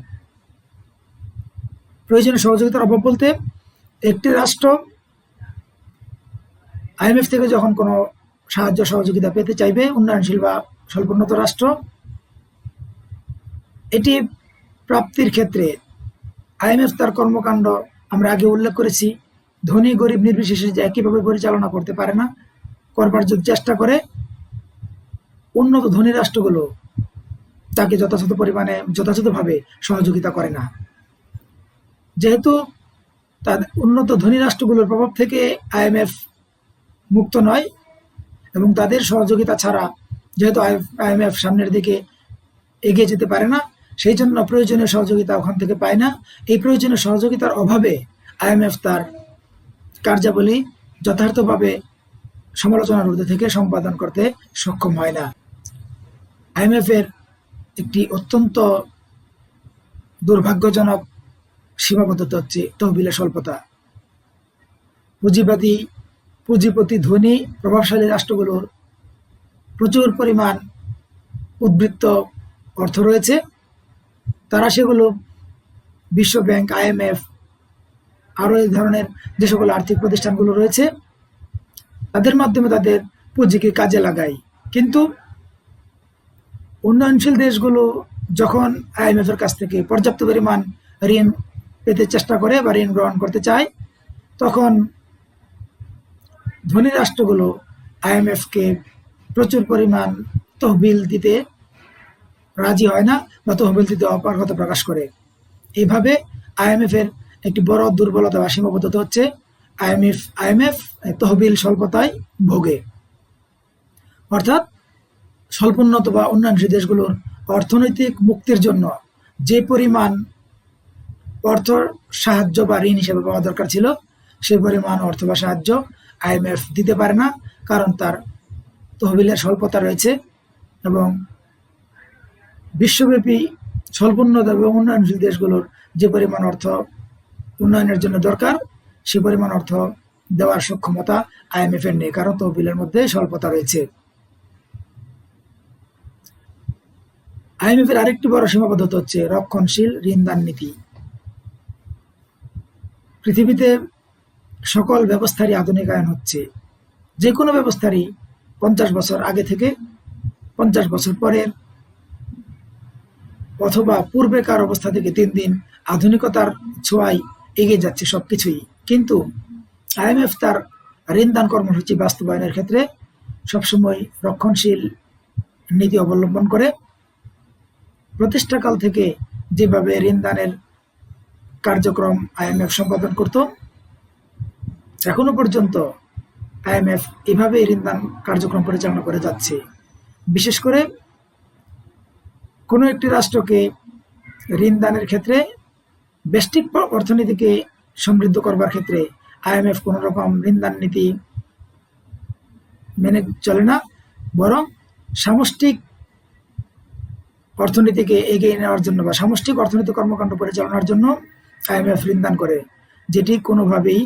প্রয়োজনীয় সহযোগিতার অভাব বলতে একটি রাষ্ট্র IMF থেকে যখন কোনো সাহায্য সহযোগিতা পেতে চাইবে, উন্নয়নশীল বা স্বল্পোন্নত রাষ্ট্র, এটি প্রাপ্তির ক্ষেত্রে IMF তার কর্মকাণ্ড আমরা আগে উল্লেখ করেছি ধনী গরিব নির্বিশেষে যে একইভাবে পরিচালনা করতে পারে না। করবার যদি চেষ্টা করে, উন্নত ধনী রাষ্ট্রগুলো তাকে যথাযথভাবে সহযোগিতা করে না। যেহেতু তাদের উন্নত ধনী রাষ্ট্রগুলোর প্রভাব থেকে IMF মুক্ত নয় এবং তাদের সহযোগিতা ছাড়া যেহেতু IMF সামনের দিকে এগিয়ে যেতে পারে না, সেই জন্য প্রয়োজনীয় সহযোগিতা ওখান থেকে পায় না। এই প্রয়োজনীয় সহযোগিতার অভাবে IMF তার কার্যাবলী যথার্থভাবে সমালোচনার ঊর্ধ্বে থেকে সম্পাদন করতে সক্ষম হয় না। IMF এর একটি অত্যন্ত দুর্ভাগ্যজনক সীমাবদ্ধতা হচ্ছে তহবিলের স্বল্পতা। পুঁজিপতি ধনী প্রভাবশালী রাষ্ট্রগুলোর প্রচুর পরিমাণ উদ্বৃত্ত অর্থ রয়েছে, তারা সেগুলো বিশ্ব ব্যাংক, IMF আরও এই ধরনের যে সকল আর্থিক প্রতিষ্ঠানগুলো রয়েছে তাদের মাধ্যমে তাদের পুঁজিকে কাজে লাগায়। কিন্তু উন্নয়নশীল দেশগুলো যখন IMF এর কাছ থেকে পর্যাপ্ত পরিমাণ ঋণ পেতে চেষ্টা করে বা ঋণ গ্রহণ করতে চায়, তখন ধনী রাষ্ট্রগুলো IMF কে প্রচুর পরিমাণ তহবিল দিতে রাজি হয় না বা তহবিল দিতে অপারগতা প্রকাশ করে। এইভাবে আইএমএফ এর একটি বড় দুর্বলতা বা সীমাবদ্ধতা হচ্ছে আইএমএফ তহবিল স্বল্পতায় ভোগে। অর্থাৎ স্বল্পোন্নত বা উন্নয়নশীল দেশগুলোর অর্থনৈতিক মুক্তির জন্য যে পরিমাণ অর্থ সাহায্য বা ঋণ হিসেবে পাওয়া দরকার ছিল, সেই পরিমাণ অর্থ বা সাহায্য আইএমএফ দিতে পারে না, কারণ তার তহবিলের স্বল্পতা রয়েছে এবং বিশ্বব্যাপী স্বল্পোন্নত এবং উন্নয়নশীল দেশগুলোর যে পরিমাণ অর্থ উন্নয়নের জন্য দরকার, সে পরিমাণ অর্থ দেওয়ার সক্ষমতা আইএমএফ এর নেই, কারণ তহবিলের মধ্যে স্বল্পতা রয়েছে। আইএমএফ এর আরেকটি বড় সীমাবদ্ধতা হচ্ছে রক্ষণশীল ঋণদান নীতি। পৃথিবীতে সকল ব্যবস্থারই আধুনিকায়ন হচ্ছে। যে কোনো ব্যবস্থারই 50 বছর আগে থেকে 50 বছর পরের অথবা পূর্বেকার অবস্থা থেকে দিন দিন আধুনিকতার ছোঁয়ায় এগিয়ে যাচ্ছে সবকিছুই। কিন্তু আইএমএফ তার ঋণদান কর্মসূচি বাস্তবায়নের ক্ষেত্রে সবসময় রক্ষণশীল নীতি অবলম্বন করে। প্রতিষ্ঠাকাল থেকে যেভাবে ঋণদানের কার্যক্রম আইএমএফ সম্পাদন করত, এখনো পর্যন্ত আইএমএফ এভাবে ঋণদান কার্যক্রম পরিচালনা করে যাচ্ছে। বিশেষ করে কোনো একটি রাষ্ট্রকে ঋণ দানের ক্ষেত্রে ব্যষ্টিক অর্থনীতিকে সমৃদ্ধ করবার ক্ষেত্রে আইএমএফ কোনো রকম ঋণদান নীতি মেনে চলে না, বরং সামষ্টিক অর্থনীতিকে এগিয়ে নেওয়ার জন্য বা সামষ্টিক অর্থনৈতিক কর্মকাণ্ড পরিচালনার জন্য আইএমএফ ঋণদান করে, যেটি কোনোভাবেই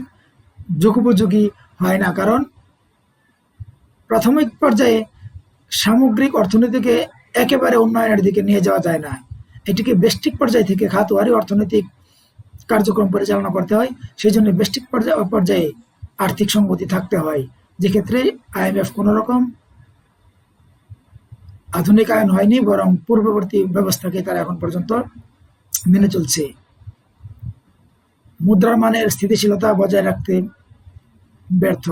যুগোপযোগী হয় না। কারণ প্রাথমিক পর্যায়ে সামগ্রিক অর্থনীতিকে একেবারে উন্নয়নের দিকে নিয়ে যাওয়া যায় না, এটিকে ব্যষ্টিক পর্যায় থেকে খাতওয়ারি অর্থনৈতিক কার্যক্রম পরিচালনা করতে হয়। সেই জন্য ব্যষ্টিক পর্যায়ে আর্থিক সংগতি থাকতে হয়, যেক্ষেত্রে আইএমএফ কোনো রকম আধুনিকায়ন হয়নি, বরং পূর্ববর্তী ব্যবস্থাকে তারা এখন পর্যন্ত মেনে চলছে। মুদ্রার মানের স্থিতিশীলতা বজায় রাখতে ব্যর্থ।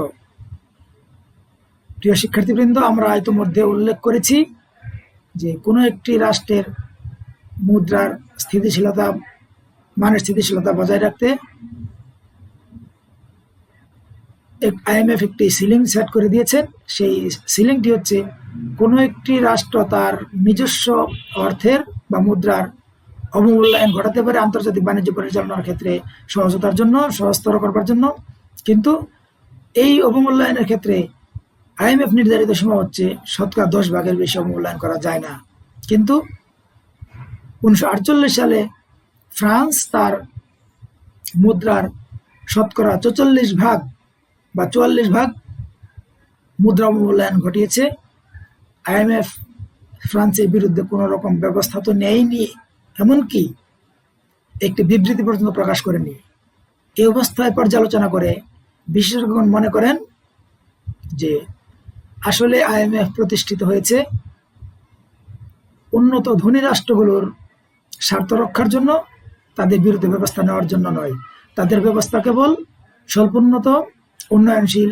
প্রিয় শিক্ষার্থীবৃন্দ, আমরা ইতিমধ্যে উল্লেখ করেছি যে কোনো একটি রাষ্ট্রের মুদ্রার স্থিতিশীলতা মানের স্থিতিশীলতা বজায় রাখতে আইএমএফ একটি সিলিং সেট করে দিয়েছেন। সেই সিলিংটি হচ্ছে কোনো একটি রাষ্ট্র তার নিজস্ব অর্থের বা মুদ্রার অবমূল্যায়ন ঘটাতে পারে আন্তর্জাতিক বাণিজ্য পরিচালনার ক্ষেত্রে সহজতার জন্য, সহজতর করবার জন্য। কিন্তু এই অবমূল্যায়নের ক্ষেত্রে আইএমএফ নির্ধারিত সীমা হচ্ছে 10% বেশি অবমূল্যায়ন করা যায় না। কিন্তু 1948 সালে ফ্রান্স তার মুদ্রার 44% বা 44% মুদ্রা অবমূল্যায়ন ঘটিয়েছে। আইএমএফ ফ্রান্সের বিরুদ্ধে কোনো রকম ব্যবস্থা তো নেয়নি, এমনকি একটি বিবৃতি পর্যন্ত প্রকাশ করেনি। এই অবস্থায় পর্যালোচনা করে বিশেষজ্ঞগণ মনে করেন যে আসলে আইএমএফ প্রতিষ্ঠিত হয়েছে উন্নত ধনী রাষ্ট্রগুলোর স্বার্থ রক্ষার জন্য, তাদের বিরুদ্ধে ব্যবস্থা নেওয়ার জন্য নয়। তাদের ব্যবস্থা কেবল স্বল্পোন্নত উন্নয়নশীল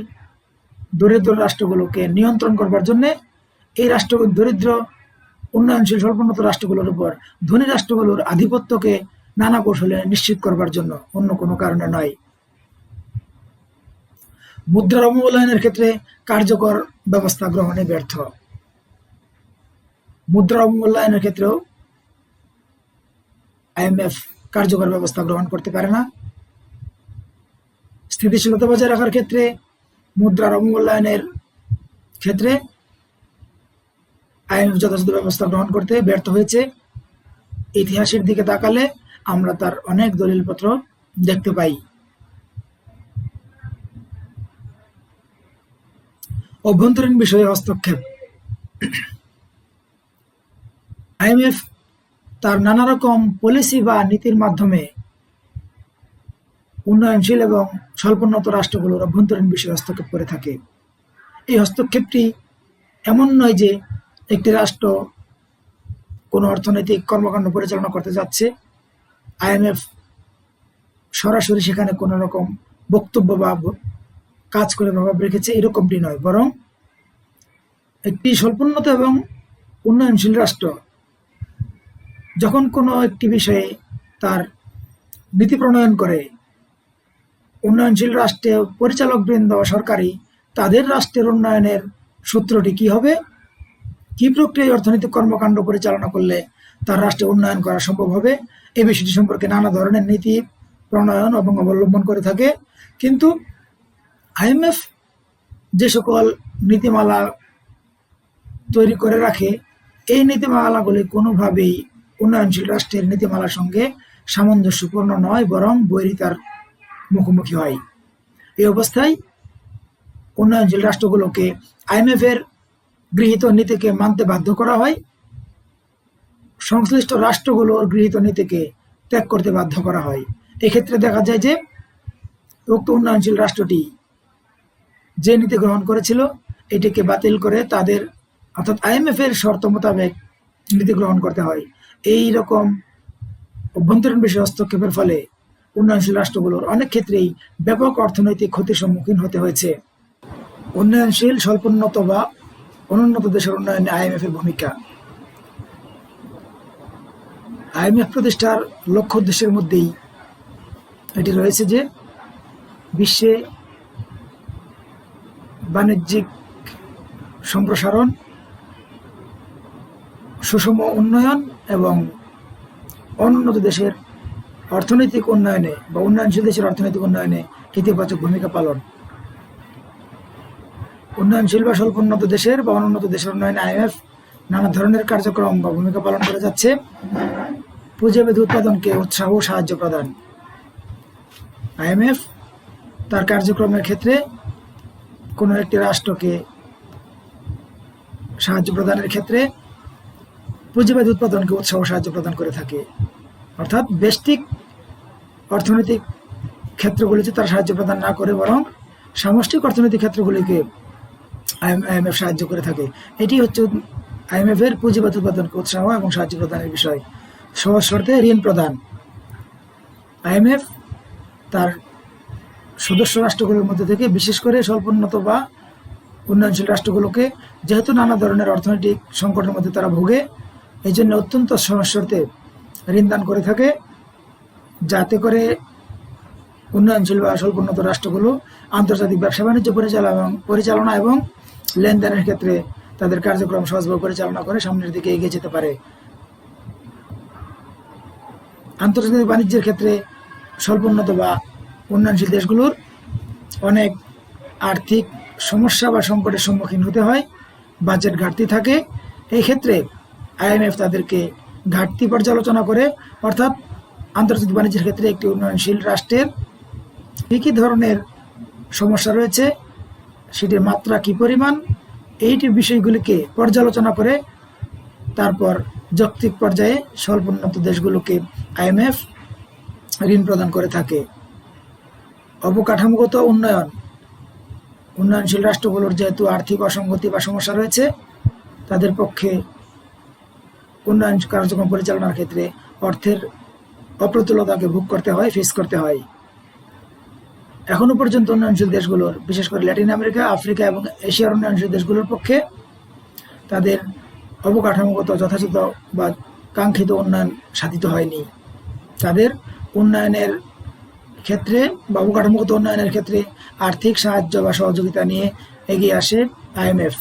দরিদ্র রাষ্ট্রগুলোকে নিয়ন্ত্রণ করবার জন্য। এই দরিদ্র উন্নয়নশীল স্বল্পোন্নত রাষ্ট্রগুলোর উপর ধনী রাষ্ট্রগুলোর আধিপত্যকে নানা কৌশলে নিশ্চিত করবার জন্য, অন্য কোনো কারণে নয়। মুদ্রার অবমূল্যায়নের ক্ষেত্রে কার্যকর ব্যবস্থা গ্রহণে ব্যর্থ। মুদ্রা অবমূল্যায়নের ক্ষেত্রেও আইএমএফ কার্যকর ব্যবস্থা গ্রহণ করতে পারে না। স্থিতিশীলতা বজায় রাখার ক্ষেত্রে মুদ্রার অবমূল্যায়নের ক্ষেত্রে আইএমএফ যথাযথ ব্যবস্থা গ্রহণ করতে ব্যর্থ হয়েছে। ইতিহাসের দিকে তাকালে আমরা তার অনেক দলিলপত্র দেখতে পাই। অভ্যন্তরীণ বিষয়ে হস্তক্ষেপ। আইএমএফ তার নানা রকম পলিসি বা নীতির মাধ্যমে উন্নয়নশীল এবং স্বল্পোন্নত রাষ্ট্রগুলোর অভ্যন্তরীণ বিষয়ে হস্তক্ষেপ করে থাকে। এই হস্তক্ষেপটি এমন নয় যে একটি রাষ্ট্র কোনো অর্থনৈতিক কর্মকাণ্ড পরিচালনা করতে যাচ্ছে, আইএমএফ সরাসরি সেখানে কোনো রকম বক্তব্য বা কাজ করে প্রভাব রেখেছে, এরকমটি নয়। বরং একটি স্বল্পোন্নত এবং উন্নয়নশীল রাষ্ট্র যখন কোনো একটি বিষয়ে তার নীতি প্রণয়ন করে উন্নয়নশীল রাষ্ট্রে পরিচালকবৃন্দ সরকারি, তাদের রাষ্ট্রের উন্নয়নের সূত্রটি কি হবে, কি প্রক্রিয়ায় অর্থনৈতিক কর্মকাণ্ড পরিচালনা করলে তার রাষ্ট্রে উন্নয়ন করা সম্ভব হবে, এই বিষয়টি সম্পর্কে নানা ধরনের নীতি প্রণয়ন এবং অবলম্বন করে থাকে। কিন্তু আইএমএফ যে সকল নীতিমালা তৈরি করে রাখে, এই নীতিমালাগুলি কোনোভাবেই উন্নয়নশীল রাষ্ট্রের নীতিমালার সঙ্গে সামঞ্জস্যপূর্ণ নয়, বরং বৈরিতার মুখোমুখি হয়। এই অবস্থায় উন্নয়নশীল রাষ্ট্রগুলোকে আইএমএফ এর গৃহীত নীতিকে মানতে বাধ্য করা হয়, সংশ্লিষ্ট রাষ্ট্রগুলোর গৃহীত নীতিকে ত্যাগ করতে বাধ্য করা হয়। এক্ষেত্রে দেখা যায় যে উক্ত উন্নয়নশীল রাষ্ট্রটি যে নীতি গ্রহণ করেছিল এটিকে বাতিল করে তাদের অর্থাৎ আইএমএফ এর শর্ত মোতাবেক নীতি গ্রহণ করতে হয়। এই রকম অভ্যন্তরীণ বিষয় হস্তক্ষেপের ফলে উন্নয়নশীল রাষ্ট্রগুলোর অনেক ক্ষেত্রেই ব্যাপক অর্থনৈতিক ক্ষতির সম্মুখীন হতে হয়েছে। উন্নয়নশীল, স্বল্পোন্নত বা অনুন্নত দেশের উন্নয়নে আইএমএফ এর ভূমিকা। আইএমএফ প্রতিষ্ঠার লক্ষ্য উদ্দেশ্যের মধ্যেই এটি রয়েছে যে বিশ্বে বাণিজ্যিক সম্প্রসারণ, সুষম উন্নয়ন এবং অনুন্নত দেশের অর্থনৈতিক উন্নয়নে বা উন্নয়নশীল দেশের অর্থনৈতিক উন্নয়নে ইতিবাচক ভূমিকা পালন। উন্নয়নশীল বা স্বল্পোন্নত দেশের বা অনুন্নত দেশের উন্নয়নে আইএমএফ নানা ধরনের কার্যক্রম বা ভূমিকা পালন করে যাচ্ছে। পুঁজিবাদী উৎপাদনকে উৎসাহ ও সাহায্য প্রদান। আইএমএফ তার কার্যক্রমের ক্ষেত্রে কোনো একটি রাষ্ট্রকে সাহায্য প্রদানের ক্ষেত্রে পুঁজিবাদী উৎপাদনকে উৎসাহ সাহায্য প্রদান করে থাকে, অর্থাৎ ব্যষ্টিক অর্থনৈতিক ক্ষেত্রগুলিতে তারা সাহায্য প্রদান না করে বরং সামষ্টিক অর্থনৈতিক ক্ষেত্রগুলিকে আইএমএফ সাহায্য করে থাকে। এটি হচ্ছে আইএমএফ এর পুঁজিবাদী উৎপাদনকে উৎসাহ এবং সাহায্য প্রদানের বিষয়। সহজ শর্তে ঋণ প্রদান। আইএমএফ তার সদস্য রাষ্ট্রগুলোর মধ্যে থেকে বিশেষ করে স্বল্পোন্নত বা উন্নয়নশীল রাষ্ট্রগুলোকে, যেহেতু নানা ধরনের অর্থনৈতিক সংকটের মধ্যে তারা ভোগে, এই জন্য অত্যন্ত সহজ শর্তে ঋণ দান করে থাকে, যাতে করে উন্নয়নশীল বা স্বল্পোন্নত রাষ্ট্রগুলো আন্তর্জাতিক ব্যবসা বাণিজ্য পরিচালনা এবং লেনদেনের ক্ষেত্রে তাদের কার্যক্রম সহজভাবে পরিচালনা করে সামনের দিকে এগিয়ে যেতে পারে। আন্তর্জাতিক বাণিজ্যের ক্ষেত্রে স্বল্পোন্নত বা উন্নয়নশীল দেশগুলোর অনেক আর্থিক সমস্যা বা সংকটের সম্মুখীন হতে হয়, বাজেট ঘাটতি থাকে। এই ক্ষেত্রে আইএমএফ তাদেরকে ঘাটতি পর্যালোচনা করে, অর্থাৎ আন্তর্জাতিক বাণিজ্যের ক্ষেত্রে একটি উন্নয়নশীল রাষ্ট্রের কী কী ধরনের সমস্যা রয়েছে, সেটির মাত্রা কী পরিমাণ, এইটির বিষয়গুলিকে পর্যালোচনা করে তারপর যৌক্তিক পর্যায়ে স্বল্পোন্নত দেশগুলোকে আইএমএফ ঋণ প্রদান করে থাকে। অবকাঠামোগত উন্নয়ন। উন্নয়নশীল রাষ্ট্রগুলোর যেহেতু আর্থিক অসঙ্গতি বা সমস্যা রয়েছে, তাদের পক্ষে উন্নয়ন কার্যক্রম পরিচালনার ক্ষেত্রে অর্থের অপ্রতুলতাকে ভোগ করতে হয়, ফেস করতে হয়। এখনো পর্যন্ত উন্নয়নশীল দেশগুলোর, বিশেষ করে ল্যাটিন আমেরিকা, আফ্রিকা এবং এশিয়ার উন্নয়নশীল দেশগুলোর পক্ষে তাদের অবকাঠামোগত যথাযথ বা কাঙ্ক্ষিত উন্নয়ন সাধিত হয়নি। তাদের উন্নয়নের ক্ষেত্রে বা অবকাঠামোগত উন্নয়নের ক্ষেত্রে আর্থিক সাহায্য বা সহযোগিতা নিয়ে এগিয়ে আসে আইএমএফ।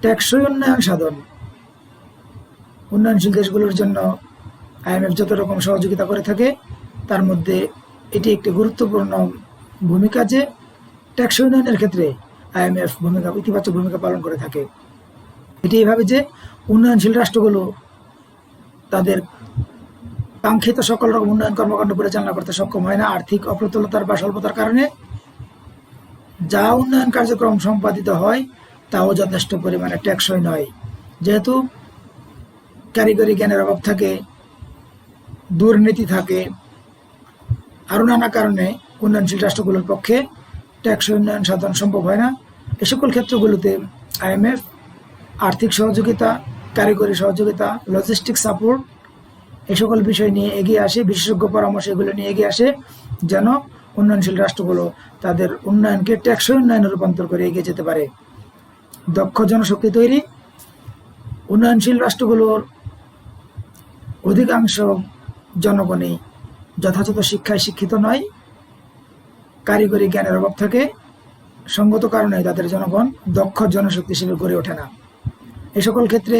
টেকসই উন্নয়ন সাধন। উন্নয়নশীল দেশগুলোর জন্য আইএমএফ যত রকম সহযোগিতা করে থাকে, তার মধ্যে এটি একটি গুরুত্বপূর্ণ ভূমিকা যে টেকসই উন্নয়নের ক্ষেত্রে আইএমএফ ইতিবাচক ভূমিকা পালন করে থাকে। এটি এইভাবে যে উন্নয়নশীল রাষ্ট্রগুলো তাদের কাঙ্ক্ষিত সকল রকম উন্নয়ন কর্মকাণ্ড পরিচালনা করতে সক্ষম হয় না আর্থিক অপ্রতুলতার বা স্বল্পতার কারণে। যা উন্নয়ন কার্যক্রম সম্পাদিত হয় তাও যথেষ্ট পরিমাণে টেকসই নয়, যেহেতু কারিগরি জ্ঞানের অভাব থাকে, দুর্নীতি থাকে, আরও নানা কারণে উন্নয়নশীল রাষ্ট্রগুলোর পক্ষে টেকসই উন্নয়ন সাধন সম্ভব হয় না। এ সকল ক্ষেত্রগুলোতে আইএমএফ আর্থিক সহযোগিতা, কারিগরি সহযোগিতা, লজিস্টিক সাপোর্ট, এই সকল বিষয় নিয়ে এগিয়ে আসে, বিশেষজ্ঞ পরামর্শ এগুলো নিয়ে এগিয়ে আসে, যেন উন্নয়নশীল রাষ্ট্রগুলো তাদের উন্নয়নকে টেকসই উন্নয়নে রূপান্তর করে এগিয়ে যেতে পারে। দক্ষ জনশক্তি তৈরি। উন্নয়নশীল রাষ্ট্রগুলোর অধিকাংশ জনগণই যথাযথ শিক্ষায় শিক্ষিত নয়, কারিগরি জ্ঞানের অভাব থাকে, সঙ্গত কারণে তাদের জনগণ দক্ষ জনশক্তি হিসেবে গড়ে ওঠে না। এই সকল ক্ষেত্রে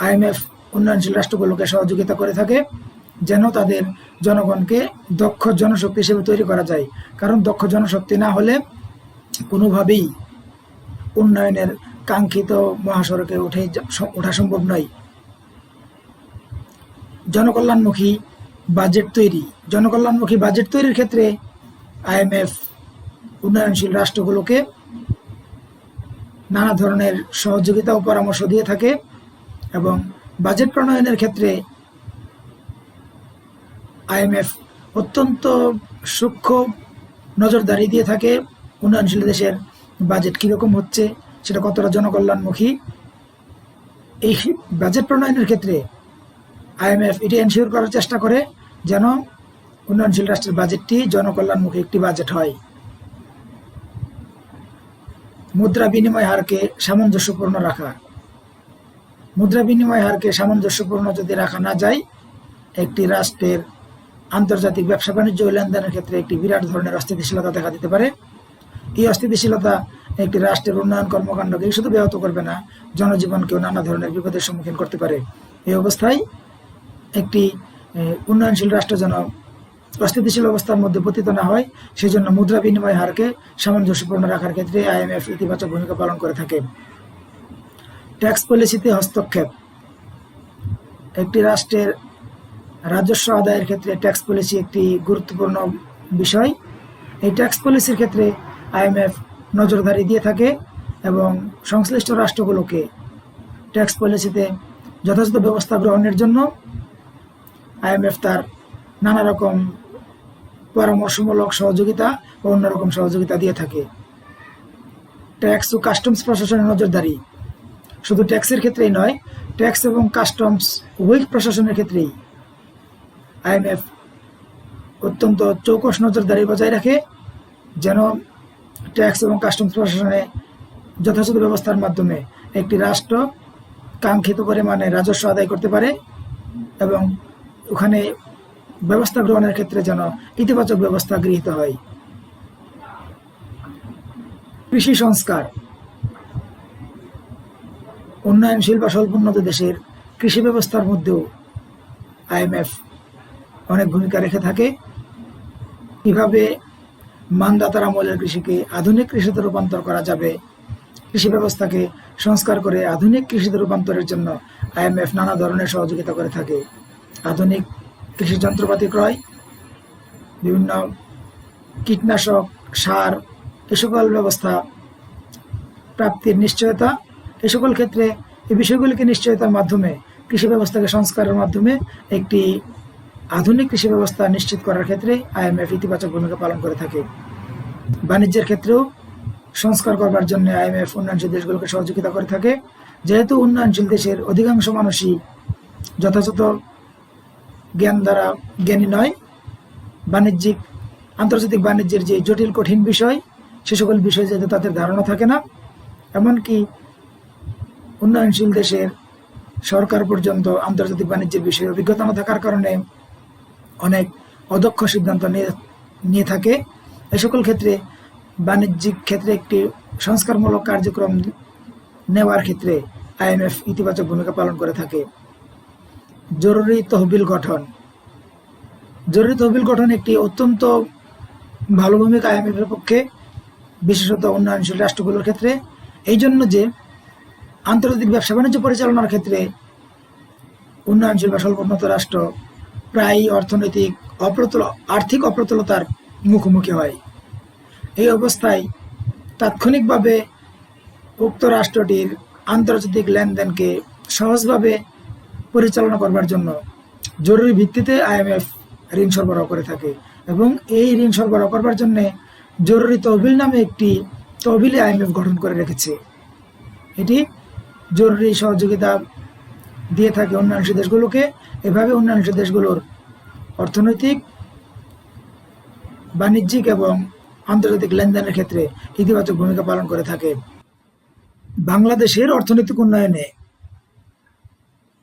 আইএমএফ উন্নয়নশীল রাষ্ট্রগুলোকে সহযোগিতা করে থাকে যেন তাদের জনগণকে দক্ষ জনশক্তি হিসেবে তৈরি করা যায়, কারণ দক্ষ জনশক্তি না হলে কোনোভাবেই উন্নয়নের কাঙ্ক্ষিত মহাসড়কে ওঠা সম্ভব নয়। জনকল্যাণমুখী বাজেট তৈরির ক্ষেত্রে আইএমএফ উন্নয়নশীল রাষ্ট্রগুলোকে নানা ধরনের সহযোগিতা ও পরামর্শ দিয়ে থাকে এবং বাজেট প্রণয়নের ক্ষেত্রে আইএমএফ অত্যন্ত সূক্ষ্ম নজরদারি দিয়ে থাকে উন্নয়নশীল দেশের বাজেট কীরকম হচ্ছে, সেটা কতটা জনকল্যাণমুখী। এই বাজেট প্রণয়নের ক্ষেত্রে আইএমএফ এটি এনশিওর করার চেষ্টা করে যেন উন্নয়নশীল রাষ্ট্রের বাজেটটি জনকল্যাণমুখী একটি বাজেট হয়। মুদ্রা বিনিময় হারকে সামঞ্জস্যপূর্ণ রাখা। মুদ্রা বিনিময় হারকে সামঞ্জস্যপূর্ণ যদি রাখা না যায়, একটি রাষ্ট্রের আন্তর্জাতিক ব্যবসা বাণিজ্য ও লেনদেনের ক্ষেত্রে একটি বিরাট ধরনের অস্থিতিশীলতা দেখা দিতে পারে। এই অস্থিতিশীলতা একটি রাষ্ট্রের উন্নয়ন কর্মকাণ্ডকে শুধু ব্যাহত করবে না, জনজীবনকেও নানা ধরনের বিপদের সম্মুখীন করতে পারে। এই অবস্থায় একটি উন্নয়নশীল রাষ্ট্র যেন অস্থিতিশীল অবস্থার মধ্যে পতিত না হয়, সেই জন্য মুদ্রা বিনিময় হারকে সামঞ্জস্যপূর্ণ রাখার ক্ষেত্রে আইএমএফ ইতিবাচক ভূমিকা পালন করে থাকে। ট্যাক্স পলিসিতে হস্তক্ষেপ। একটি রাষ্ট্রের রাজস্ব আদায়ের ক্ষেত্রে ট্যাক্স পলিসি একটি গুরুত্বপূর্ণ বিষয়। এই ট্যাক্স পলিসির ক্ষেত্রে আইএমএফ নজরদারি দিয়ে থাকে এবং সংশ্লিষ্ট রাষ্ট্রগুলোকে ট্যাক্স পলিসিতে যথাযথ ব্যবস্থা গ্রহণের জন্য আইএমএফ তার নানা রকম পরামর্শমূলক সহযোগিতা ও অন্যরকম সহযোগিতা দিয়ে থাকে। ট্যাক্স ও কাস্টমস প্রশাসনের নজরদারি শুধু ট্যাক্সের ক্ষেত্রেই নয়, ট্যাক্স এবং কাস্টমস উভয় প্রশাসনের ক্ষেত্রেই আইএমএফ অত্যন্ত চৌকস নজরদারি বজায় রাখে যেন ট্যাক্স এবং কাস্টমস প্রশাসনে যথাযথ ব্যবস্থার মাধ্যমে একটি রাষ্ট্র কাঙ্ক্ষিত পরিমাণে রাজস্ব আদায় করতে পারে এবং ওখানে ব্যবস্থা গ্রহণের ক্ষেত্রে যেন ইতিবাচক ব্যবস্থা গৃহীত হয়। কৃষি সংস্কার। উন্নয়নশীল বা স্বল্পোন্নত দেশের কৃষি ব্যবস্থার মধ্যেও আইএমএফ অনেক ভূমিকা রেখে থাকে। কিভাবে মানদাতার আমলের কৃষিকে আধুনিক কৃষিতে রূপান্তর করা যাবে, কৃষি ব্যবস্থাকে সংস্কার করে আধুনিক কৃষিতে রূপান্তরের জন্য আইএমএফ নানা ধরনের সহযোগিতা করে থাকে। আধুনিক কৃষি যন্ত্রপাতি ক্রয়, বিভিন্ন কীটনাশক, সার, এ সকল ব্যবস্থা প্রাপ্তির নিশ্চয়তা, এ সকল ক্ষেত্রে এই বিষয়গুলিকে নিশ্চয়তার মাধ্যমে কৃষি ব্যবস্থাকে সংস্কারের মাধ্যমে একটি আধুনিক কৃষি ব্যবস্থা নিশ্চিত করার ক্ষেত্রে আইএমএফ ইতিবাচক ভূমিকা পালন করে থাকে। বাণিজ্যের ক্ষেত্রেও সংস্কার করবার জন্য আইএমএফ উন্নয়নশীল দেশগুলোকে সহযোগিতা করে থাকে। যেহেতু উন্নয়নশীল দেশের অধিকাংশ মানুষই যথাযথ জ্ঞান দ্বারা জ্ঞানী নয়, আন্তর্জাতিক বাণিজ্যের যে জটিল কঠিন বিষয়, সে সকল বিষয় যেহেতু তাদের ধারণা থাকে না, এমনকি উন্নয়নশীল দেশের সরকার পর্যন্ত আন্তর্জাতিক বাণিজ্যের বিষয়ে অভিজ্ঞতা না থাকার কারণে অনেক অদক্ষ সিদ্ধান্ত নিয়ে থাকে। এ সকল ক্ষেত্রে বাণিজ্যিক ক্ষেত্রে একটি সংস্কারমূলক কার্যক্রম নেওয়ার ক্ষেত্রে আইএমএফ ইতিবাচক ভূমিকা পালন করে থাকে। জরুরি তহবিল গঠন। জরুরি তহবিল গঠন একটি অত্যন্ত ভালো ভূমিকা আইএমএফের পক্ষে, বিশেষত উন্নয়নশীল রাষ্ট্রগুলোর ক্ষেত্রে। এই জন্য যে আন্তর্জাতিক ব্যবসা বাণিজ্য পরিচালনার ক্ষেত্রে উন্নয়নশীল বা স্বল্পোন্নত রাষ্ট্র প্রায়ই আর্থিক অপ্রতুলতার মুখোমুখি হয়। এই অবস্থায় তাৎক্ষণিকভাবে উক্ত রাষ্ট্রটির আন্তর্জাতিক লেনদেনকে সহজভাবে পরিচালনা করবার জন্য জরুরি ভিত্তিতে আইএমএফ ঋণ সরবরাহ করে থাকে এবং এই ঋণ সরবরাহ করবার জন্য জরুরি তহবিল নামে একটি তহবিলে আইএমএফ গঠন করে রেখেছে। এটি জরুরি সহযোগিতা দিয়ে থাকে উন্নয়নশীল দেশগুলোকে। এভাবে উন্নয়নশীল দেশগুলোর অর্থনৈতিক, বাণিজ্যিক এবং আন্তর্জাতিক লেনদেনের ক্ষেত্রে ইতিবাচক ভূমিকা পালন করে থাকে। বাংলাদেশের অর্থনৈতিক উন্নয়নে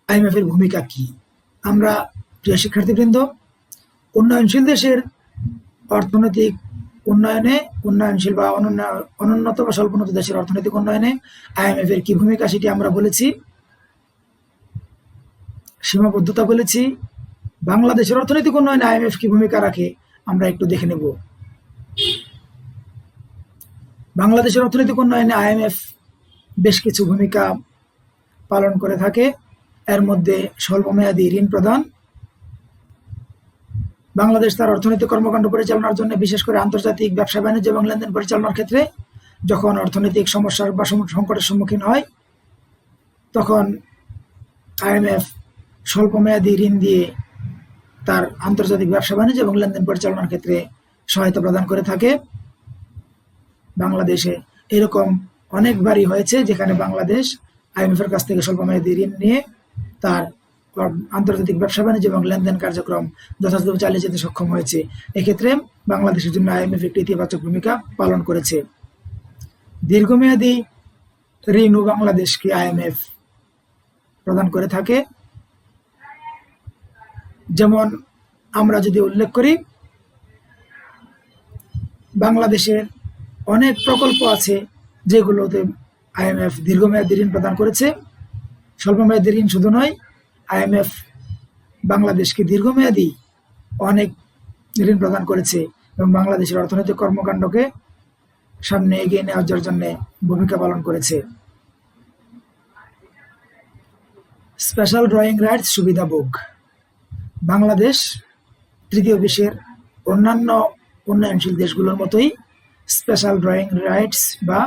আইএমএফের ভূমিকা কি? আমরা প্রিয় শিক্ষার্থীবৃন্দ, উন্নয়নশীল দেশের অর্থনৈতিক উন্নয়নে, উন্নয়নশীল বা অনুন্নত বা স্বল্পোন্নত দেশের অর্থনৈতিক উন্নয়নে IMF এর কি ভূমিকা সেটি আমরা বলেছি, সীমাবদ্ধতা বলেছি। বাংলাদেশের অর্থনৈতিক উন্নয়নে IMF কি ভূমিকা রাখে আমরা একটু দেখে নেব। বাংলাদেশের অর্থনৈতিক উন্নয়নে IMF বেশ কিছু ভূমিকা পালন করে থাকে। এর মধ্যে স্বল্পমেয়াদী ঋণ প্রদান, বাংলাদেশ তার অর্থনৈতিক কর্মকাণ্ড পরিচালনার জন্য, বিশেষ করে আন্তর্জাতিক ব্যবসা বাণিজ্য এবং লেনদেন পরিচালনার ক্ষেত্রে যখন অর্থনৈতিক সমস্যার বা সংকটের সম্মুখীন হয়, তখন IMF স্বল্পমেয়াদী ঋণ দিয়ে তার আন্তর্জাতিক ব্যবসা বাণিজ্য এবং লেনদেন পরিচালনার ক্ষেত্রে সহায়তা প্রদান করে থাকে। বাংলাদেশে এরকম অনেকবারই হয়েছে যেখানে বাংলাদেশ IMF এর কাছ থেকে স্বল্পমেয়াদী ঋণ নিয়ে তার আন্তর্জাতিক ব্যবসা বাণিজ্য এবং লেনদেন কার্যক্রম যথাযথভাবে চালিয়ে যেতে সক্ষম হয়েছে। এক্ষেত্রে বাংলাদেশের জন্য IMF একটি ইতিবাচক ভূমিকা পালন করেছে। দীর্ঘমেয়াদী ঋণও বাংলাদেশকে IMF প্রদান করে থাকে। যেমন আমরা যদি উল্লেখ করি, বাংলাদেশের অনেক প্রকল্প আছে যেগুলোতে IMF দীর্ঘমেয়াদী ঋণ প্রদান করেছে। স্বল্পমেয়াদী ঋণ শুধু নয়, IMF বাংলাদেশকে দীর্ঘমেয়াদী অনেক ঋণ প্রদান করেছে এবং বাংলাদেশের অর্থনৈতিক কর্মকাণ্ডকে সামনে এগিয়ে নেওয়ার জন্য ভূমিকা পালন করেছে। স্পেশাল ড্রয়িং রাইটস সুবিধাভোগ, বাংলাদেশ তৃতীয় বিশ্বের অন্যান্য উন্নয়নশীল দেশগুলোর মতোই স্পেশাল ড্রয়িং রাইটস বা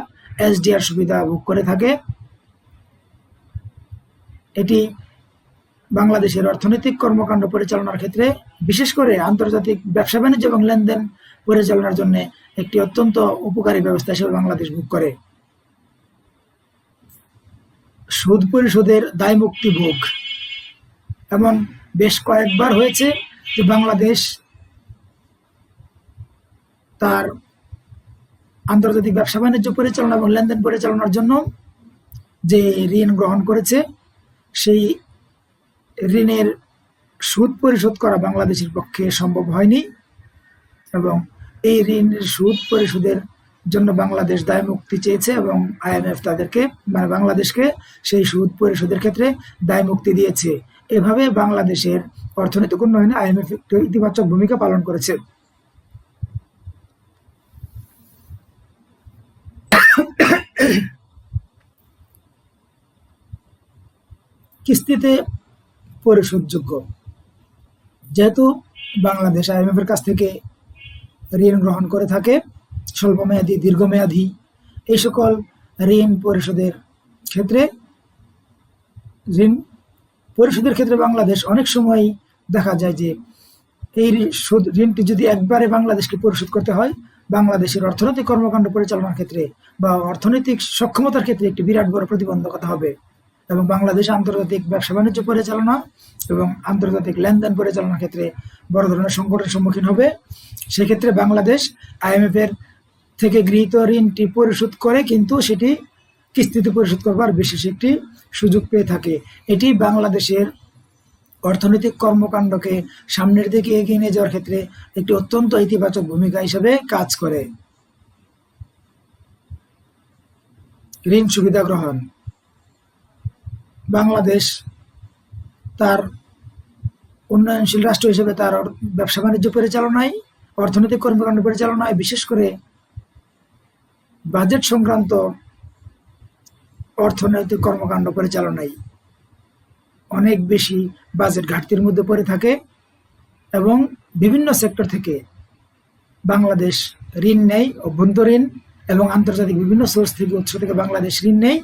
SDR সুবিধা ভোগ করে থাকে। এটি বাংলাদেশের অর্থনৈতিক কর্মকাণ্ড পরিচালনার ক্ষেত্রে, বিশেষ করে আন্তর্জাতিক ব্যবসা বাণিজ্য এবং লেনদেন পরিচালনার জন্য একটি অত্যন্ত উপকারী ব্যবস্থা হিসেবে বাংলাদেশ ভোগ করে। সুদ পরিশোধের দায় মুক্তি ভোগ, এমন বেশ কয়েকবার হয়েছে যে বাংলাদেশ তার আন্তর্জাতিক ব্যবসা বাণিজ্য পরিচালনা এবং লেনদেন পরিচালনার জন্য যে ঋণ গ্রহণ করেছে, সেই ঋণের সুদ পরিশোধ করা বাংলাদেশের পক্ষে সম্ভব হয়নি এবং এই ঋণের সুদ পরিশোধের জন্য বাংলাদেশ দায় মুক্তি চেয়েছে এবং IMF তাদেরকে, মানে বাংলাদেশকে সেই সুদ পরিশোধের ক্ষেত্রে দায় মুক্তি দিয়েছে। এভাবে বাংলাদেশের অর্থনৈতিক উন্নয়নে IMF একটি ইতিবাচক ভূমিকা পালন করেছে। কিস্তিতে পরিশোধযোগ্য, যেহেতু বাংলাদেশ IMF এর কাছ থেকে ঋণ গ্রহণ করে থাকে স্বল্পমেয়াদী, দীর্ঘমেয়াদী, এই সকল ঋণ পরিশোধের ক্ষেত্রে বাংলাদেশ অনেক সময় দেখা যায় যে এই ঋণটি যদি একবারে বাংলাদেশকে পরিশোধ করতে হয়, বাংলাদেশের অর্থনৈতিক কর্মকাণ্ড পরিচালনার ক্ষেত্রে বা অর্থনৈতিক সক্ষমতার ক্ষেত্রে একটি বিরাট বড় প্রতিবন্ধকতা হবে এবং বাংলাদেশ আন্তর্জাতিক ব্যবসা বাণিজ্য পরিচালনা এবং আন্তর্জাতিক লেনদেন পরিচালনার ক্ষেত্রে বড় ধরনের সংকটের সম্মুখীন হবে। সেক্ষেত্রে বাংলাদেশ IMF এর থেকে গৃহীত ঋণটি পরিশোধ করে, কিন্তু সেটি কিস্তিতে পরিশোধ করবার বিশেষ একটি সুযোগ পেয়ে থাকে। এটি বাংলাদেশের অর্থনৈতিক কর্মকাণ্ডকে সামনের দিকে এগিয়ে নিয়ে যাওয়ার ক্ষেত্রে একটি অত্যন্ত ইতিবাচক ভূমিকা হিসেবে কাজ করে। ঋণ সুবিধা গ্রহণ, বাংলাদেশ তার উন্নয়নশীল রাষ্ট্র হিসেবে তার ব্যবসা বাণিজ্য পরিচালনায়, অর্থনৈতিক কর্মকাণ্ড পরিচালনায়, বিশেষ করে বাজেট সংক্রান্ত অর্থনৈতিক কর্মকাণ্ড পরিচালনায় অনেক বেশি বাজেট ঘাটতির মধ্যে পড়ে থাকে এবং বিভিন্ন সেক্টর থেকে বাংলাদেশ ঋণ নেয়, অভ্যন্তরীণ এবং আন্তর্জাতিক বিভিন্ন সোর্স থেকে, উৎস থেকে বাংলাদেশ ঋণ নেয়।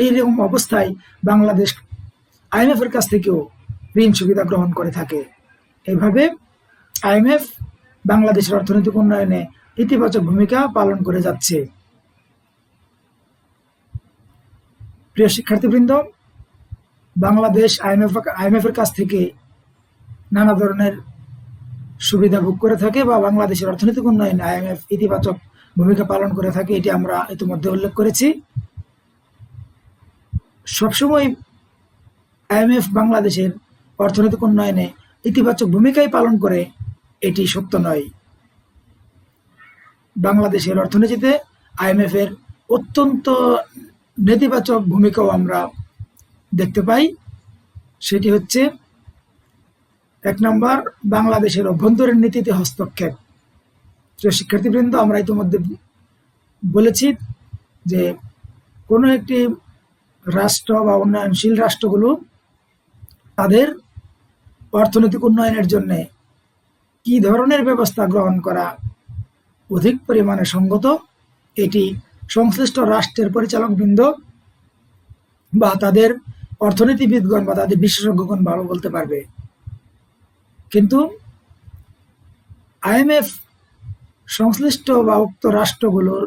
এইরকম অবস্থায় বাংলাদেশ IMF এর কাছ থেকেও ঋণ সুবিধা গ্রহণ করে থাকে। এইভাবে IMF বাংলাদেশের অর্থনৈতিক উন্নয়নে ইতিবাচক ভূমিকা পালন করে যাচ্ছে। প্রিয় শিক্ষার্থীবৃন্দ, বাংলাদেশ IMF এর কাছ থেকে নানা ধরনের সুবিধা ভোগ করে থাকে বা বাংলাদেশের অর্থনৈতিক উন্নয়নে IMF ইতিবাচক ভূমিকা পালন করে থাকে, এটি আমরা ইতিমধ্যে উল্লেখ করেছি। সবসময় IMF বাংলাদেশের অর্থনৈতিক উন্নয়নে ইতিবাচক ভূমিকাই পালন করে এটি সত্য নয়। বাংলাদেশের অর্থনীতিতে আইএমএফ এর অত্যন্ত নেতিবাচক ভূমিকাও আমরা দেখতে পাই। সেটি হচ্ছে ১ নম্বর, বাংলাদেশের অভ্যন্তরীণ নীতিতে হস্তক্ষেপ। শিক্ষার্থীবৃন্দ, আমরা ইতিমধ্যে বলেছি যে কোনো একটি রাষ্ট্র বা উন্নয়নশীল রাষ্ট্রগুলো তাদের অর্থনৈতিক উন্নয়নের জন্য কি ধরনের ব্যবস্থা গ্রহণ করা অধিক পরিমাণে সঙ্গত, এটি সংশ্লিষ্ট রাষ্ট্রের পরিচালকবৃন্দ বা তাদের অর্থনীতিবিদগণ বা তাদের বিশেষজ্ঞগণ ভালো বলতে পারবে। কিন্তু আইএমএফ সংশ্লিষ্ট বা উক্ত রাষ্ট্রগুলোর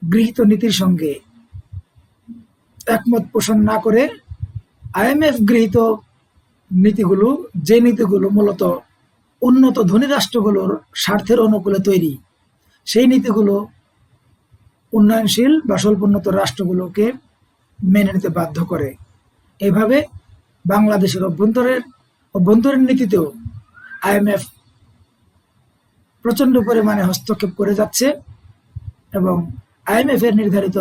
গৃহীত নীতির সঙ্গে একমত পোষণ না করে আইএমএফ গৃহীত নীতিগুলো, যে নীতিগুলো মূলত উন্নত ধনী রাষ্ট্রগুলোর স্বার্থের অনুকূলে তৈরি, সেই নীতিগুলো উন্নয়নশীল বা স্বল্পোন্নত রাষ্ট্রগুলোকে মেনে নিতে বাধ্য করে। এভাবে বাংলাদেশের অভ্যন্তরীণ নীতিতেও আইএমএফ প্রচণ্ড পরিমাণে হস্তক্ষেপ করে যাচ্ছে এবং আইএমএফ এর নির্ধারিত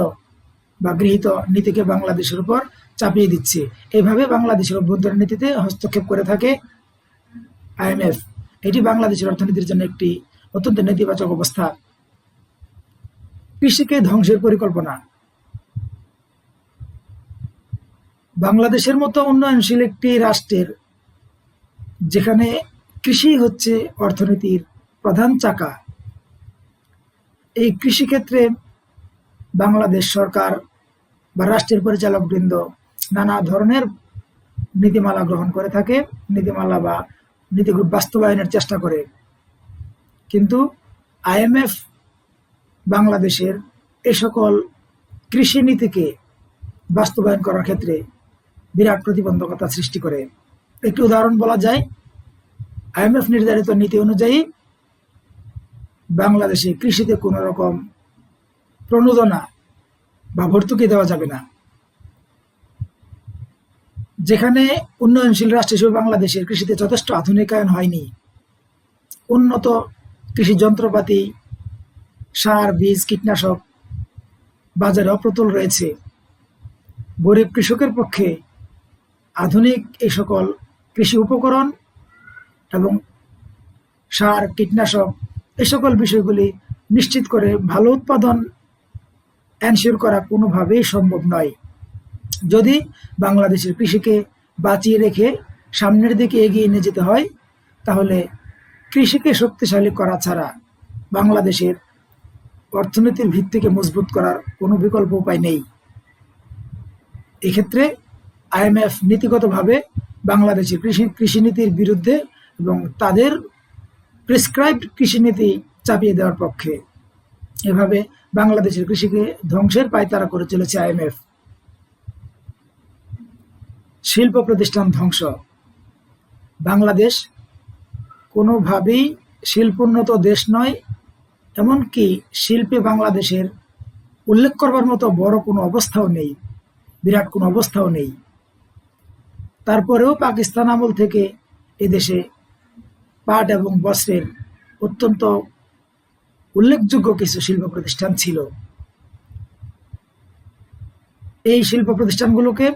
বা গৃহীত নীতিকে বাংলাদেশের উপর চাপিয়ে দিচ্ছে। এইভাবে বাংলাদেশের অভ্যন্তরীণ নীতিতে হস্তক্ষেপ করে থাকে আইএমএফ। এটি বাংলাদেশের অর্থনীতির জন্য একটি অত্যন্ত নেতিবাচক অবস্থা। কৃষিকে ধ্বংসের পরিকল্পনা। বাংলাদেশের মতো উন্নয়নশীল একটি রাষ্ট্রের, যেখানে কৃষি হচ্ছে অর্থনীতির প্রধান চাকা, এই কৃষিক্ষেত্রে বাংলাদেশ সরকার বা রাষ্ট্রের পরিচালকবৃন্দ নানা ধরনের নীতিমালা গ্রহণ করে থাকে, নীতিমালা বা নীতিগুলো বাস্তবায়নের চেষ্টা করে। কিন্তু আইএমএফ বাংলাদেশের এ সকল কৃষি নীতিকে বাস্তবায়ন করার ক্ষেত্রে বিরাট প্রতিবন্ধকতা সৃষ্টি করে। একটি উদাহরণ বলা যায়, আইএমএফ নির্ধারিত নীতি অনুযায়ী বাংলাদেশে কৃষিতে কোনো রকম প্রণোদনা বা ভর্তুকি দেওয়া যাবে না। যেখানে উন্নয়নশীল রাষ্ট্র হিসেবে বাংলাদেশের কৃষিতে যথেষ্ট আধুনিকায়ন হয়নি, উন্নত কৃষি যন্ত্রপাতি, সার, বীজ, কীটনাশক বাজারে অপ্রতুল রয়েছে। গরিব কৃষকের পক্ষে আধুনিক এই সকল কৃষি উপকরণ এবং সার, কীটনাশক এই সকল বিষয়গুলি নিশ্চিত করে ভালো উৎপাদন এনশিওর করা কোনোভাবেই সম্ভব নয়। যদি বাংলাদেশের কৃষিকে বাঁচিয়ে রেখে সামনের দিকে এগিয়ে নিয়ে যেতে হয়, তাহলে কৃষিকে শক্তিশালী করা ছাড়া বাংলাদেশের অর্থনীতির ভিত্তিকে মজবুত করার কোনো বিকল্প উপায় নেই। এক্ষেত্রে আইএমএফ নীতিগতভাবে বাংলাদেশের কৃষিনীতির বিরুদ্ধে এবং তাদের প্রেসক্রাইবড কৃষিনীতি চাপিয়ে দেওয়ার পক্ষে। এভাবে বাংলাদেশের কৃষিকে ধ্বংসের পায়তারা করে চলেছে আইএমএফ। শিল্প প্রতিষ্ঠান ধ্বংস। বাংলাদেশ কোনোভাবেই শিল্পোন্নত দেশ নয়, এমনকি শিল্পে বাংলাদেশের উল্লেখ করবার মতো বড় কোনো অবস্থাও নেই, বিরাট কোনো অবস্থাও নেই। তারপরেও পাকিস্তান আমল থেকে এদেশে পাট এবং বস্ত্রের অত্যন্ত উল্লেখযোগ্য কিছু শিল্প প্রতিষ্ঠান ছিল। এই শিল্প প্রতিষ্ঠানগুলোকে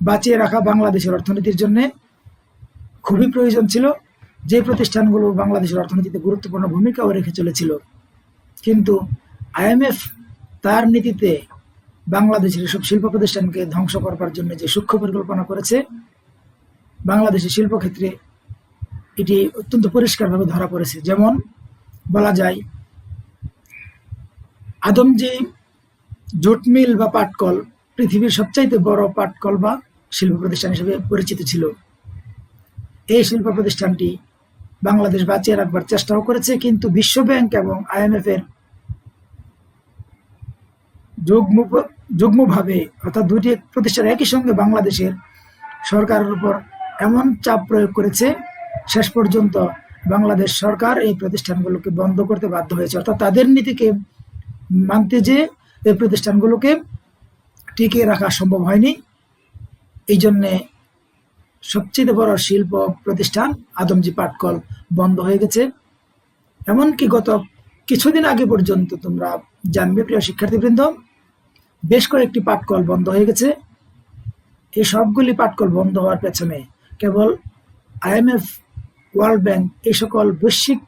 বাঁচিয়ে রাখা বাংলাদেশের অর্থনীতির জন্য খুবই প্রয়োজন ছিল, যে প্রতিষ্ঠানগুলো বাংলাদেশের অর্থনীতিতে গুরুত্বপূর্ণ ভূমিকাও রেখে চলেছিল। কিন্তু আইএমএফ তার নীতিতে বাংলাদেশের সব শিল্প প্রতিষ্ঠানকে ধ্বংস করবার জন্য যে সূক্ষ্ম পরিকল্পনা করেছে, বাংলাদেশের শিল্পক্ষেত্রে এটি অত্যন্ত পরিষ্কারভাবে ধরা পড়েছে। যেমন বলা যায়, আদমজি জুট মিল বা পাটকল পৃথিবীর সবচাইতে বড় পাটকল বা শিল্প প্রতিষ্ঠান হিসেবে পরিচিত ছিল। এই শিল্প প্রতিষ্ঠানটি বাংলাদেশ বাঁচিয়ে রাখবার চেষ্টাও করেছে, কিন্তু বিশ্বব্যাংক এবং আইএমএফ এর যুগ্মভাবে, অর্থাৎ দুটি প্রতিষ্ঠান একই সঙ্গে বাংলাদেশের সরকারের উপর এমন চাপ প্রয়োগ করেছে, শেষ পর্যন্ত বাংলাদেশ সরকার এই প্রতিষ্ঠানগুলোকে বন্ধ করতে বাধ্য হয়েছে। অর্থাৎ তাদের নীতিকে মানতে যে এই প্রতিষ্ঠানগুলোকে টিকিয়ে রাখা সম্ভব হয়নি। এই জন্যে সবচেয়ে বড় শিল্প প্রতিষ্ঠান আদমজি পাটকল বন্ধ হয়ে গেছে। এমনকি গত কিছুদিন আগে পর্যন্ত তোমরা জানবে প্রিয় শিক্ষার্থীবৃন্দ, বেশ কয়েকটি পাটকল বন্ধ হয়ে গেছে। এই সবগুলি পাটকল বন্ধ হওয়ার পেছনে কেবল IMF, ওয়ার্ল্ড ব্যাংক এই সকল বৈশ্বিক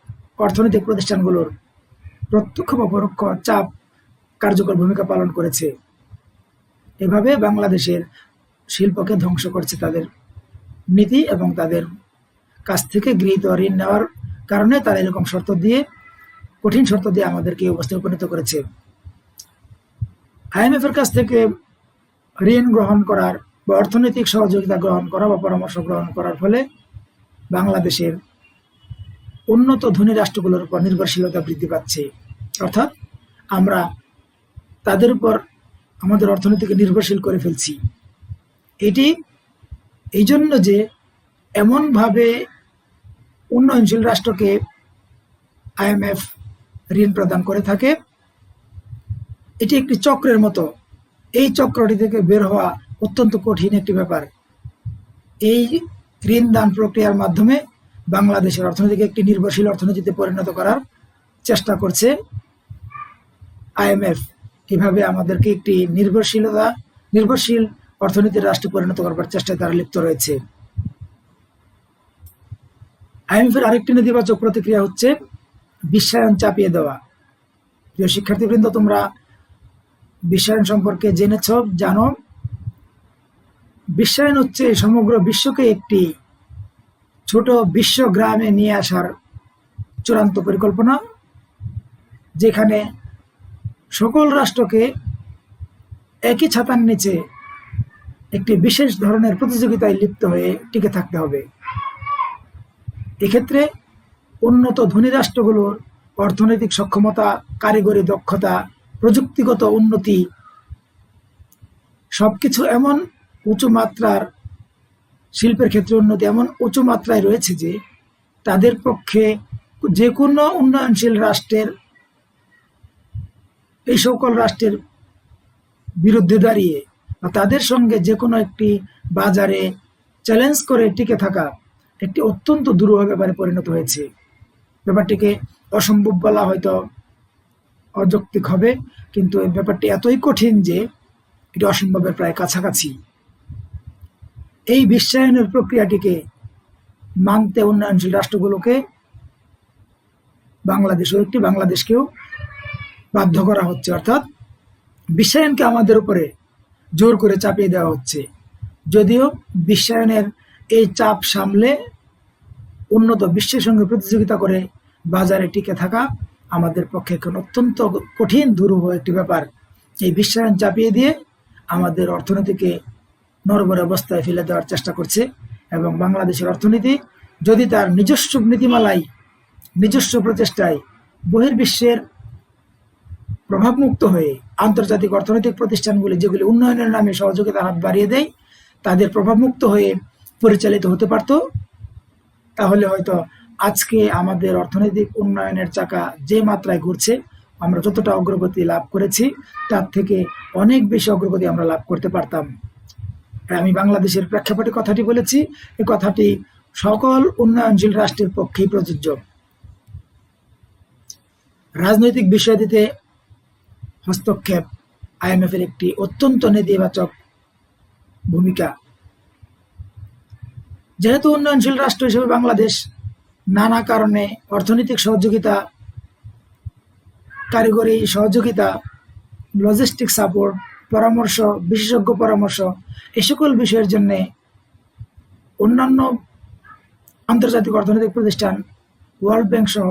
অর্থনৈতিক প্রতিষ্ঠানগুলোর প্রত্যক্ষ বা পরোক্ষ চাপ কার্যকর ভূমিকা পালন করেছে। এভাবে বাংলাদেশের শিল্পকে ধ্বংস করছে তাদের নীতি এবং তাদের কাছ থেকে গৃহীত ঋণ নেওয়ার কারণে তারা এরকম শর্ত দিয়ে, কঠিন শর্ত দিয়ে আমাদেরকে এই অবস্থায় উপনীত করেছে। IMF এর কাছ থেকে ঋণ গ্রহণ করার বা অর্থনৈতিক সহযোগিতা গ্রহণ করা বা পরামর্শ গ্রহণ করার ফলে বাংলাদেশের উন্নত ধনী রাষ্ট্রগুলোর উপর নির্ভরশীলতা বৃদ্ধি পাচ্ছে। অর্থাৎ আমরা তাদের উপর আমাদের অর্থনীতিকে নির্ভরশীল করে ফেলছি। এটি এই জন্য যে এমনভাবে উন্নয়নশীল রাষ্ট্রকে IMF ঋণ প্রদান করে থাকে, এটি একটি চক্রের মতো। এই চক্রটি থেকে বের হওয়া অত্যন্ত কঠিন একটি ব্যাপার। এই ঋণ দান প্রক্রিয়ার মাধ্যমে বাংলাদেশের অর্থনীতিকে একটি নির্ভরশীল অর্থনীতিতে পরিণত করার চেষ্টা করছে IMF। এভাবে আমাদেরকে একটি নির্ভরশীল অর্থনীতির রাষ্ট্রে পরিণত করবার চেষ্টায় তারা লিপ্ত রয়েছে। IMF এর আরেকটি নেতিবাচক প্রতিক্রিয়া হচ্ছে বিশ্বায়ন চাপিয়ে দেওয়া। প্রিয় শিক্ষার্থীবৃন্দ, তোমরা বিশ্বায়ন সম্পর্কে জেনেছ, জানো। বিশ্বায়ন হচ্ছে সমগ্র বিশ্বকে একটি ছোট বিশ্ব গ্রামে নিয়ে আসার চূড়ান্ত পরিকল্পনা, যেখানে সকল রাষ্ট্রকে একই ছাতার নিচে একটি বিশেষ ধরনের প্রতিযোগিতায় লিপ্ত হয়ে টিকে থাকতে হবে। এক্ষেত্রে উন্নত ধনী রাষ্ট্রগুলোর অর্থনৈতিক সক্ষমতা, কারিগরি দক্ষতা, প্রযুক্তিগত উন্নতি সবকিছু এমন উঁচু মাত্রার, শিল্পের ক্ষেত্রে উন্নতি এমন উঁচু মাত্রায় রয়েছে যে তাদের পক্ষে যে কোনো উন্নয়নশীল রাষ্ট্রের, এই সকল রাষ্ট্রের বিরুদ্ধে দাঁড়িয়ে বা তাদের সঙ্গে যে কোনো একটি বাজারে চ্যালেঞ্জ করে টিকে থাকা একটি অত্যন্ত দুরূহ ব্যাপারে পরিণত হয়েছে। ব্যাপারটিকে অসম্ভব বলা হয়তো অযৌক্তিক হবে, কিন্তু এই ব্যাপারটি এতই কঠিন যে এটি অসম্ভবের প্রায় কাছাকাছি। এই বিশ্বায়নের প্রক্রিয়াটিকে মানতে উন্নয়নশীল রাষ্ট্রগুলোকে, বাংলাদেশকেও বাধ্য করা হচ্ছে। অর্থাৎ বিশ্বায়নকে আমাদের উপরে জোর করে চাপিয়ে দেওয়া হচ্ছে। যদিও বিশ্বায়নের এই চাপ সামলে উন্নত বিশ্বের সঙ্গে প্রতিযোগিতা করে বাজারে টিকে থাকা আমাদের পক্ষে এখন অত্যন্ত কঠিন, দুরূহ একটি ব্যাপার। এই বিশ্বায়ন চাপিয়ে দিয়ে আমাদের অর্থনীতিকে নড়বড়ে অবস্থায় ফেলে দেওয়ার চেষ্টা করছে এবং বাংলাদেশের অর্থনীতি যদি তার নিজস্ব নীতিমালায়, নিজস্ব প্রচেষ্টায় বহির্বিশ্বের প্রভাবমুক্ত হয়ে আন্তর্জাতিক অর্থনৈতিক প্রতিষ্ঠানগুলি যেগুলি উন্নয়নের নামে সহযোগিতার হাত বাড়িয়ে দেয়, তাদের প্রভাবমুক্ত হয়ে পরিচালিত হতে পারত, তাহলে হয়তো আজকে আমাদের অর্থনৈতিক উন্নয়নের চাকা যে মাত্রায় ঘুরছে, আমরা যতটা অগ্রগতি লাভ করেছি তার থেকে অনেক বেশি অগ্রগতি আমরা লাভ করতে পারতাম। আমি বাংলাদেশের প্রেক্ষাপটে কথাটি বলেছি, এই কথাটি সকল উন্নয়নশীল রাষ্ট্রের পক্ষেই প্রযোজ্য। রাজনৈতিক বিষয়াদিতে হস্তক্ষেপ IMF এর একটি অত্যন্ত নেতিবাচক ভূমিকা। যেহেতু উন্নয়নশীল রাষ্ট্র হিসেবে বাংলাদেশ নানা কারণে অর্থনৈতিক সহযোগিতা, কারিগরি সহযোগিতা, লজিস্টিক সাপোর্ট, পরামর্শ, বিশেষজ্ঞ পরামর্শ, এ সকল বিষয়ের জন্য অন্যান্য আন্তর্জাতিক অর্থনৈতিক প্রতিষ্ঠান, ওয়ার্ল্ড ব্যাংক সহ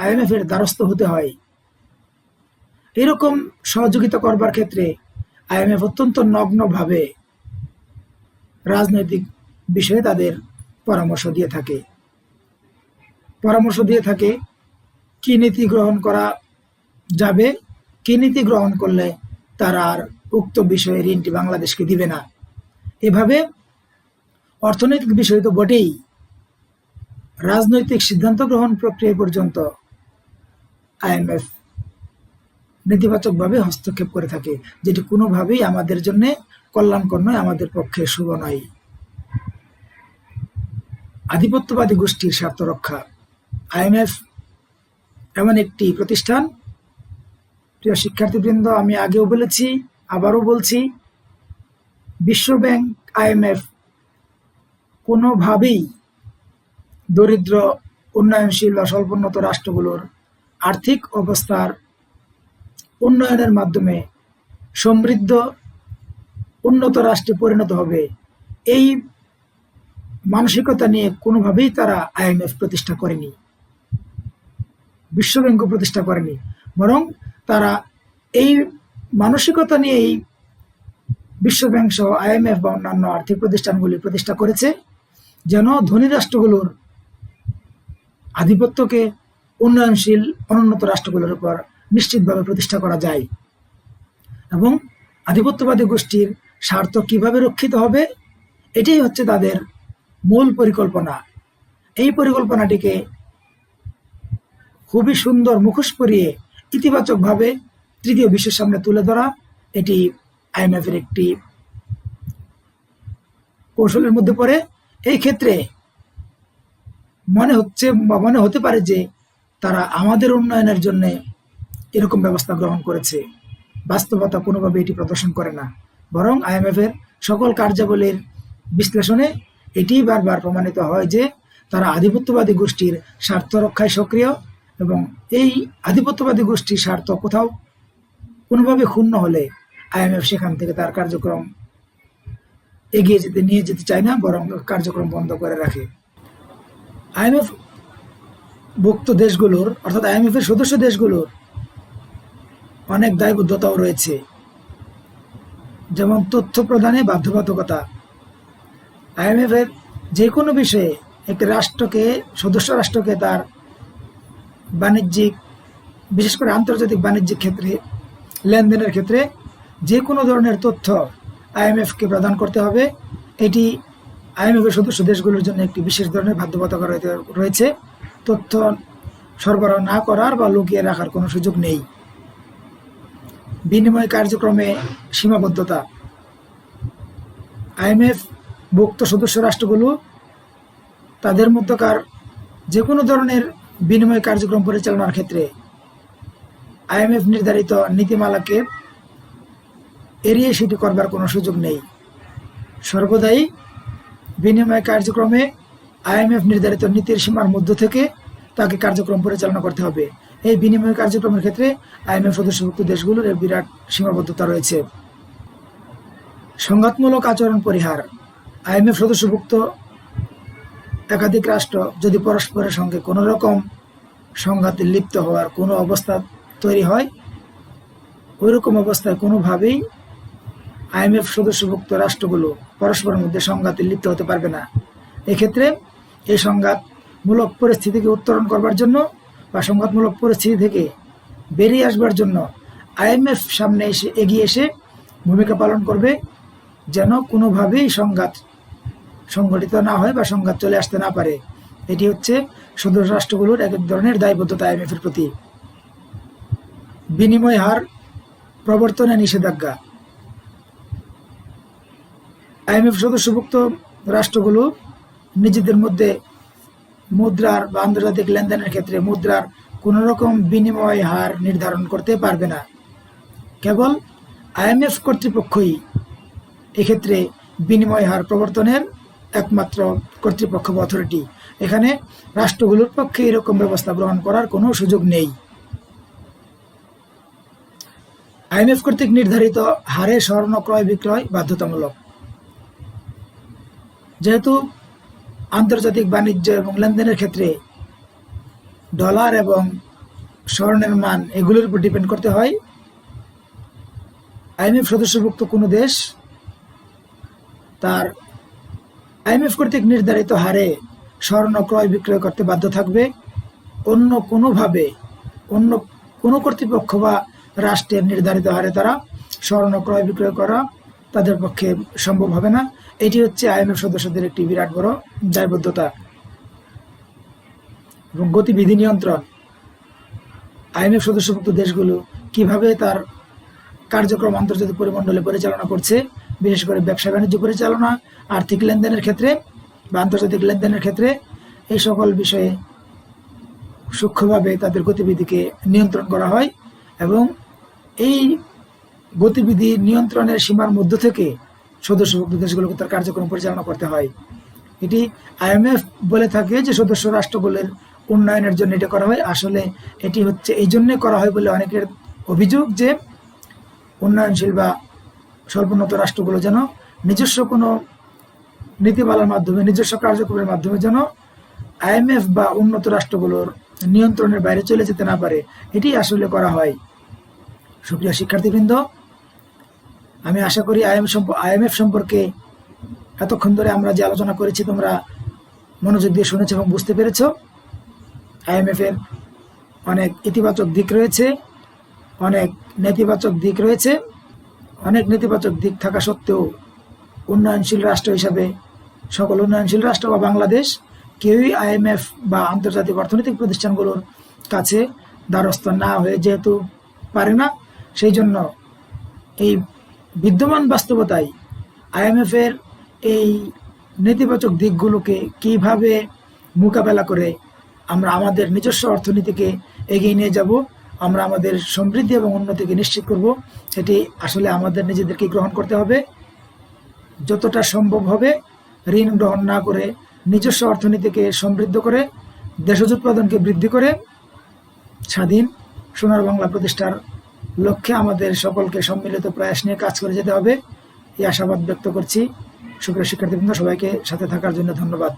IMF এর দ্বারস্থ হতে হয়। এরকম সহযোগিতা করবার ক্ষেত্রে IMF অত্যন্ত নগ্নভাবে রাজনৈতিক বিষয়ে তাদের পরামর্শ দিয়ে থাকে কি নীতি গ্রহণ করা যাবে, কি নীতি গ্রহণ করলে তারা আর উক্ত বিষয়ে ঋণটি বাংলাদেশকে দিবে না। এভাবে অর্থনৈতিক বিষয় তো বটেই, রাজনৈতিক সিদ্ধান্ত গ্রহণ প্রক্রিয়া পর্যন্ত IMF নেতিবাচকভাবে হস্তক্ষেপ করে থাকে, যেটি কোনোভাবেই আমাদের জন্য কল্যাণকর নয়, আমাদের পক্ষে শুভ নয়। আধিপত্যবাদী গোষ্ঠীর স্বার্থ রক্ষা। আইএমএফ এমন একটি প্রতিষ্ঠান, প্রিয় শিক্ষার্থীবৃন্দ, আমি আগেও বলেছি, আবারও বলছি, বিশ্বব্যাংক, আইএমএফ কোনোভাবেই দরিদ্র, উন্নয়নশীল বা স্বল্পোন্নত রাষ্ট্রগুলোর আর্থিক অবস্থার উন্নয়নের মাধ্যমে সমৃদ্ধ উন্নত রাষ্ট্রে পরিণত হবে, এই মানসিকতা নিয়ে কোনোভাবেই তারা আইএমএফ প্রতিষ্ঠা করেনি, বিশ্বব্যাংক প্রতিষ্ঠা করেনি। বরং তারা এই মানসিকতা নিয়েই বিশ্বব্যাংক সহ আইএমএফ বা অন্যান্য আর্থিক প্রতিষ্ঠানগুলি প্রতিষ্ঠা করেছে, যেন ধনী রাষ্ট্রগুলোর আধিপত্যকে উন্নয়নশীল অনুন্নত রাষ্ট্রগুলোর উপর নিশ্চিতভাবে প্রতিষ্ঠা করা যায়। এবং আধিপত্যবাদী গোষ্ঠীর স্বার্থ কিভাবে রক্ষিত হবে, এটাই হচ্ছে তাদের মূল পরিকল্পনা। এই পরিকল্পনাটিকে খুবই সুন্দর মুখোশ পরিয়ে ইতিবাচকভাবে তৃতীয় বিশ্বের সামনে তুলে ধরা, এটি আইএমএফের একটি কৌশলের মধ্যে পড়ে। এই ক্ষেত্রে মনে হতে পারে যে তারা আমাদের উন্নয়নের জন্য এরকম ব্যবস্থা গ্রহণ করেছে। বাস্তবতা কোনোভাবে এটি প্রদর্শন করে না, বরং আইএমএফের সকল কার্যাবলীর বিশ্লেষণে এটি বারবার প্রমাণিত হয় যে তারা আধিপত্যবাদী গোষ্ঠীর স্বার্থ রক্ষায় সক্রিয়, এবং এই আধিপত্যবাদী গোষ্ঠীর স্বার্থ কোথাও কোনোভাবে ক্ষুণ্ণ হলে আইএমএফ সেখান থেকে তার কার্যক্রম নিয়ে যেতে চায় না, বরং কার্যক্রম বন্ধ করে রাখে। আইএমএফ ভুক্ত দেশগুলোর, অর্থাৎ আইএমএফ এর সদস্য দেশগুলোর অনেক দায়বদ্ধতাও রয়েছে, যেমন তথ্য প্রদানে বাধ্যবাধকতা। আইএমএফ এর যে কোনো বিষয়ে একটি রাষ্ট্রকে, সদস্য রাষ্ট্রকে তার বাণিজ্যিক, বিশেষ করে আন্তর্জাতিক বাণিজ্যিক ক্ষেত্রে, লেনদেনের ক্ষেত্রে যে কোনো ধরনের তথ্য আইএমএফকে প্রদান করতে হবে। এটি আইএমএফ এর সদস্য দেশগুলোর জন্য একটি বিশেষ ধরনের বাধ্যবাধকতা রয়েছে। তথ্য সরবরাহ না করার বা লুকিয়ে রাখার কোনো সুযোগ নেই। বিনিময় কার্যক্রমে সীমাবদ্ধতা। আইএমএফ ভুক্ত সদস্য রাষ্ট্রগুলো তাদের মধ্যকার যে কোনো ধরনের বিনিময় কার্যক্রম পরিচালনার ক্ষেত্রে আইএমএফ নির্ধারিত নীতিমালাকে এড়িয়ে সেটি করবার কোনো সুযোগ নেই। সর্বদাই বিনিময় কার্যক্রমে আইএমএফ নির্ধারিত নীতির সীমার মধ্য থেকে তাকে কার্যক্রম পরিচালনা করতে হবে। এই বিনিময় কার্যক্রমের ক্ষেত্রে আইএমএফ সদস্যভুক্ত দেশগুলোর বিরাট সীমাবদ্ধতা রয়েছে। সংঘাতমূলক আচরণ পরিহার। আইএমএফ সদস্যভুক্ত একাধিক রাষ্ট্র যদি পরস্পরের সঙ্গে কোনো রকম সংঘাতে লিপ্ত হওয়ার কোনো অবস্থা তৈরি হয়, ওই রকম অবস্থায় কোনোভাবেই আইএমএফ সদস্যভুক্ত রাষ্ট্রগুলো পরস্পরের মধ্যে সংঘাতে লিপ্ত হতে পারবে না। এক্ষেত্রে এই সংঘাতমূলক পরিস্থিতিকে উত্তরণ করবার জন্য বা সংঘাতমূলক পরিস্থিতি থেকে বেরিয়ে আসবার জন্য আইএমএফ সামনে এগিয়ে এসে ভূমিকা পালন করবে, যেন কোনোভাবেই সংঘাত সংঘটিত না হয় বা সংঘাত চলে আসতে না পারে। এটি হচ্ছে সদস্য রাষ্ট্রগুলোর এক এক ধরনের দায়বদ্ধতা আইএমএফ এর প্রতি। বিনিময় হার প্রবর্তনে নিষেধাজ্ঞা। আইএমএফ সদস্যভুক্ত রাষ্ট্রগুলো নিজেদের মধ্যে মুদ্রার বা আন্তর্জাতিক লেনদেনের ক্ষেত্রে মুদ্রার কোনো রকম বিনিময় হার নির্ধারণ করতে পারবে না। কেবল আইএমএফ কর্তৃপক্ষই এক্ষেত্রে বিনিময় হার প্রবর্তনের একমাত্র কর্তৃপক্ষ বা অথরিটি। এখানে রাষ্ট্রগুলোর পক্ষে এরকম ব্যবস্থা গ্রহণ করার কোনো সুযোগ নেই। আইএমএফ কর্তৃক নির্ধারিত হারে স্বর্ণ ক্রয় বিক্রয় বাধ্যতামূলক। যেহেতু আন্তর্জাতিক বাণিজ্য এবং লেনদেনের ক্ষেত্রে ডলার এবং স্বর্ণের মান এগুলোর উপর ডিপেন্ড করতে হয়, আইএমএফ সদস্যভুক্ত কোনো দেশ তার আইএমএফ কর্তৃক নির্ধারিত হারে স্বর্ণ ক্রয় বিক্রয় করতে বাধ্য থাকবে। অন্য কোনো কর্তৃপক্ষ বা রাষ্ট্রের নির্ধারিত হারে তারা স্বর্ণ ক্রয় বিক্রয় করা তাদের পক্ষে সম্ভব হবে না। এটি হচ্ছে আইএমএফ সদস্যদের একটি বিরাট বড় দায়বদ্ধতা। এবং গতিবিধি নিয়ন্ত্রণ। আইএমএফ সদস্যভুক্ত দেশগুলো কিভাবে তার কার্যক্রম আন্তর্জাতিক পরিমণ্ডলে পরিচালনা করছে, বিশেষ করে ব্যবসা বাণিজ্য পরিচালনা, আর্থিক লেনদেনের ক্ষেত্রে বা আন্তর্জাতিক লেনদেনের ক্ষেত্রে এই সকল বিষয়ে সূক্ষ্মভাবে তাদের গতিবিধিকে নিয়ন্ত্রণ করা হয় এবং এই গতিবিধি নিয়ন্ত্রণের সীমার মধ্য থেকে সদস্যভুক্ত দেশগুলোকে তার কার্যক্রম পরিচালনা করতে হয়। এটি IMF বলে থাকে যে সদস্য রাষ্ট্রগুলোর উন্নয়নের জন্য এটা করা হয়। আসলে এটি হচ্ছে এই জন্যে করা হয় বলে অনেকের অভিযোগ যে উন্নয়নশীল বা স্বল্পোন্নত রাষ্ট্রগুলো যেন নিজস্ব কোনো নীতিমালার মাধ্যমে, নিজস্ব কার্যক্রমের মাধ্যমে যেন IMF বা উন্নত রাষ্ট্রগুলোর নিয়ন্ত্রণের বাইরে চলে যেতে না পারে, এটি আসলে করা হয়। সুপ্রিয় শিক্ষার্থীবৃন্দ, আমি আশা করি IMF সম্পর্কে এতক্ষণ ধরে আমরা যে আলোচনা করেছি তোমরা মনোযোগ দিয়ে শুনেছ এবং বুঝতে পেরেছ। IMF এর অনেক ইতিবাচক দিক রয়েছে, অনেক নেতিবাচক দিক রয়েছে। অনেক নেতিবাচক দিক থাকা সত্ত্বেও উন্নয়নশীল রাষ্ট্র হিসাবে সকল উন্নয়নশীল রাষ্ট্র বা বাংলাদেশ কেউই IMF বা আন্তর্জাতিক অর্থনৈতিক প্রতিষ্ঠানগুলোর কাছে দ্বারস্থ না হয়ে যেহেতু পারে না, সেই জন্য এই বিদ্যমান বাস্তবতায় IMF এর এই নেতিবাচক দিকগুলোকে কিভাবে মোকাবেলা করে আমরা আমাদের নিজস্ব অর্থনীতিকে এগিয়ে নিয়ে যাব, আমরা আমাদের সমৃদ্ধি এবং উন্নতিকে নিশ্চিত করব, এটি আসলে আমাদের নিজেদেরকে গ্রহণ করতে হবে। যতটা সম্ভব হবে ঋণ গ্রহণ না করে নিজস্ব অর্থনীতিকে সমৃদ্ধ করে দেশজ উৎপাদনকে বৃদ্ধি করে স্বাধীন সোনার বাংলা প্রতিষ্ঠার লক্ষ্যে আমাদের সকলকে সম্মিলিত প্রয়াস নিয়ে কাজ করে যেতে হবে, এই আশাবাদ ব্যক্ত করছি। সুপ্রিয় শিক্ষার্থীবৃন্দ, সবাইকে সাথে থাকার জন্য ধন্যবাদ।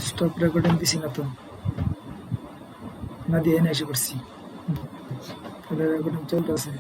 স্টপ রেকর্ডিং দিছি না তো, না দিয়ে এনে এসে করছি, রেকর্ডিং চলতেছে।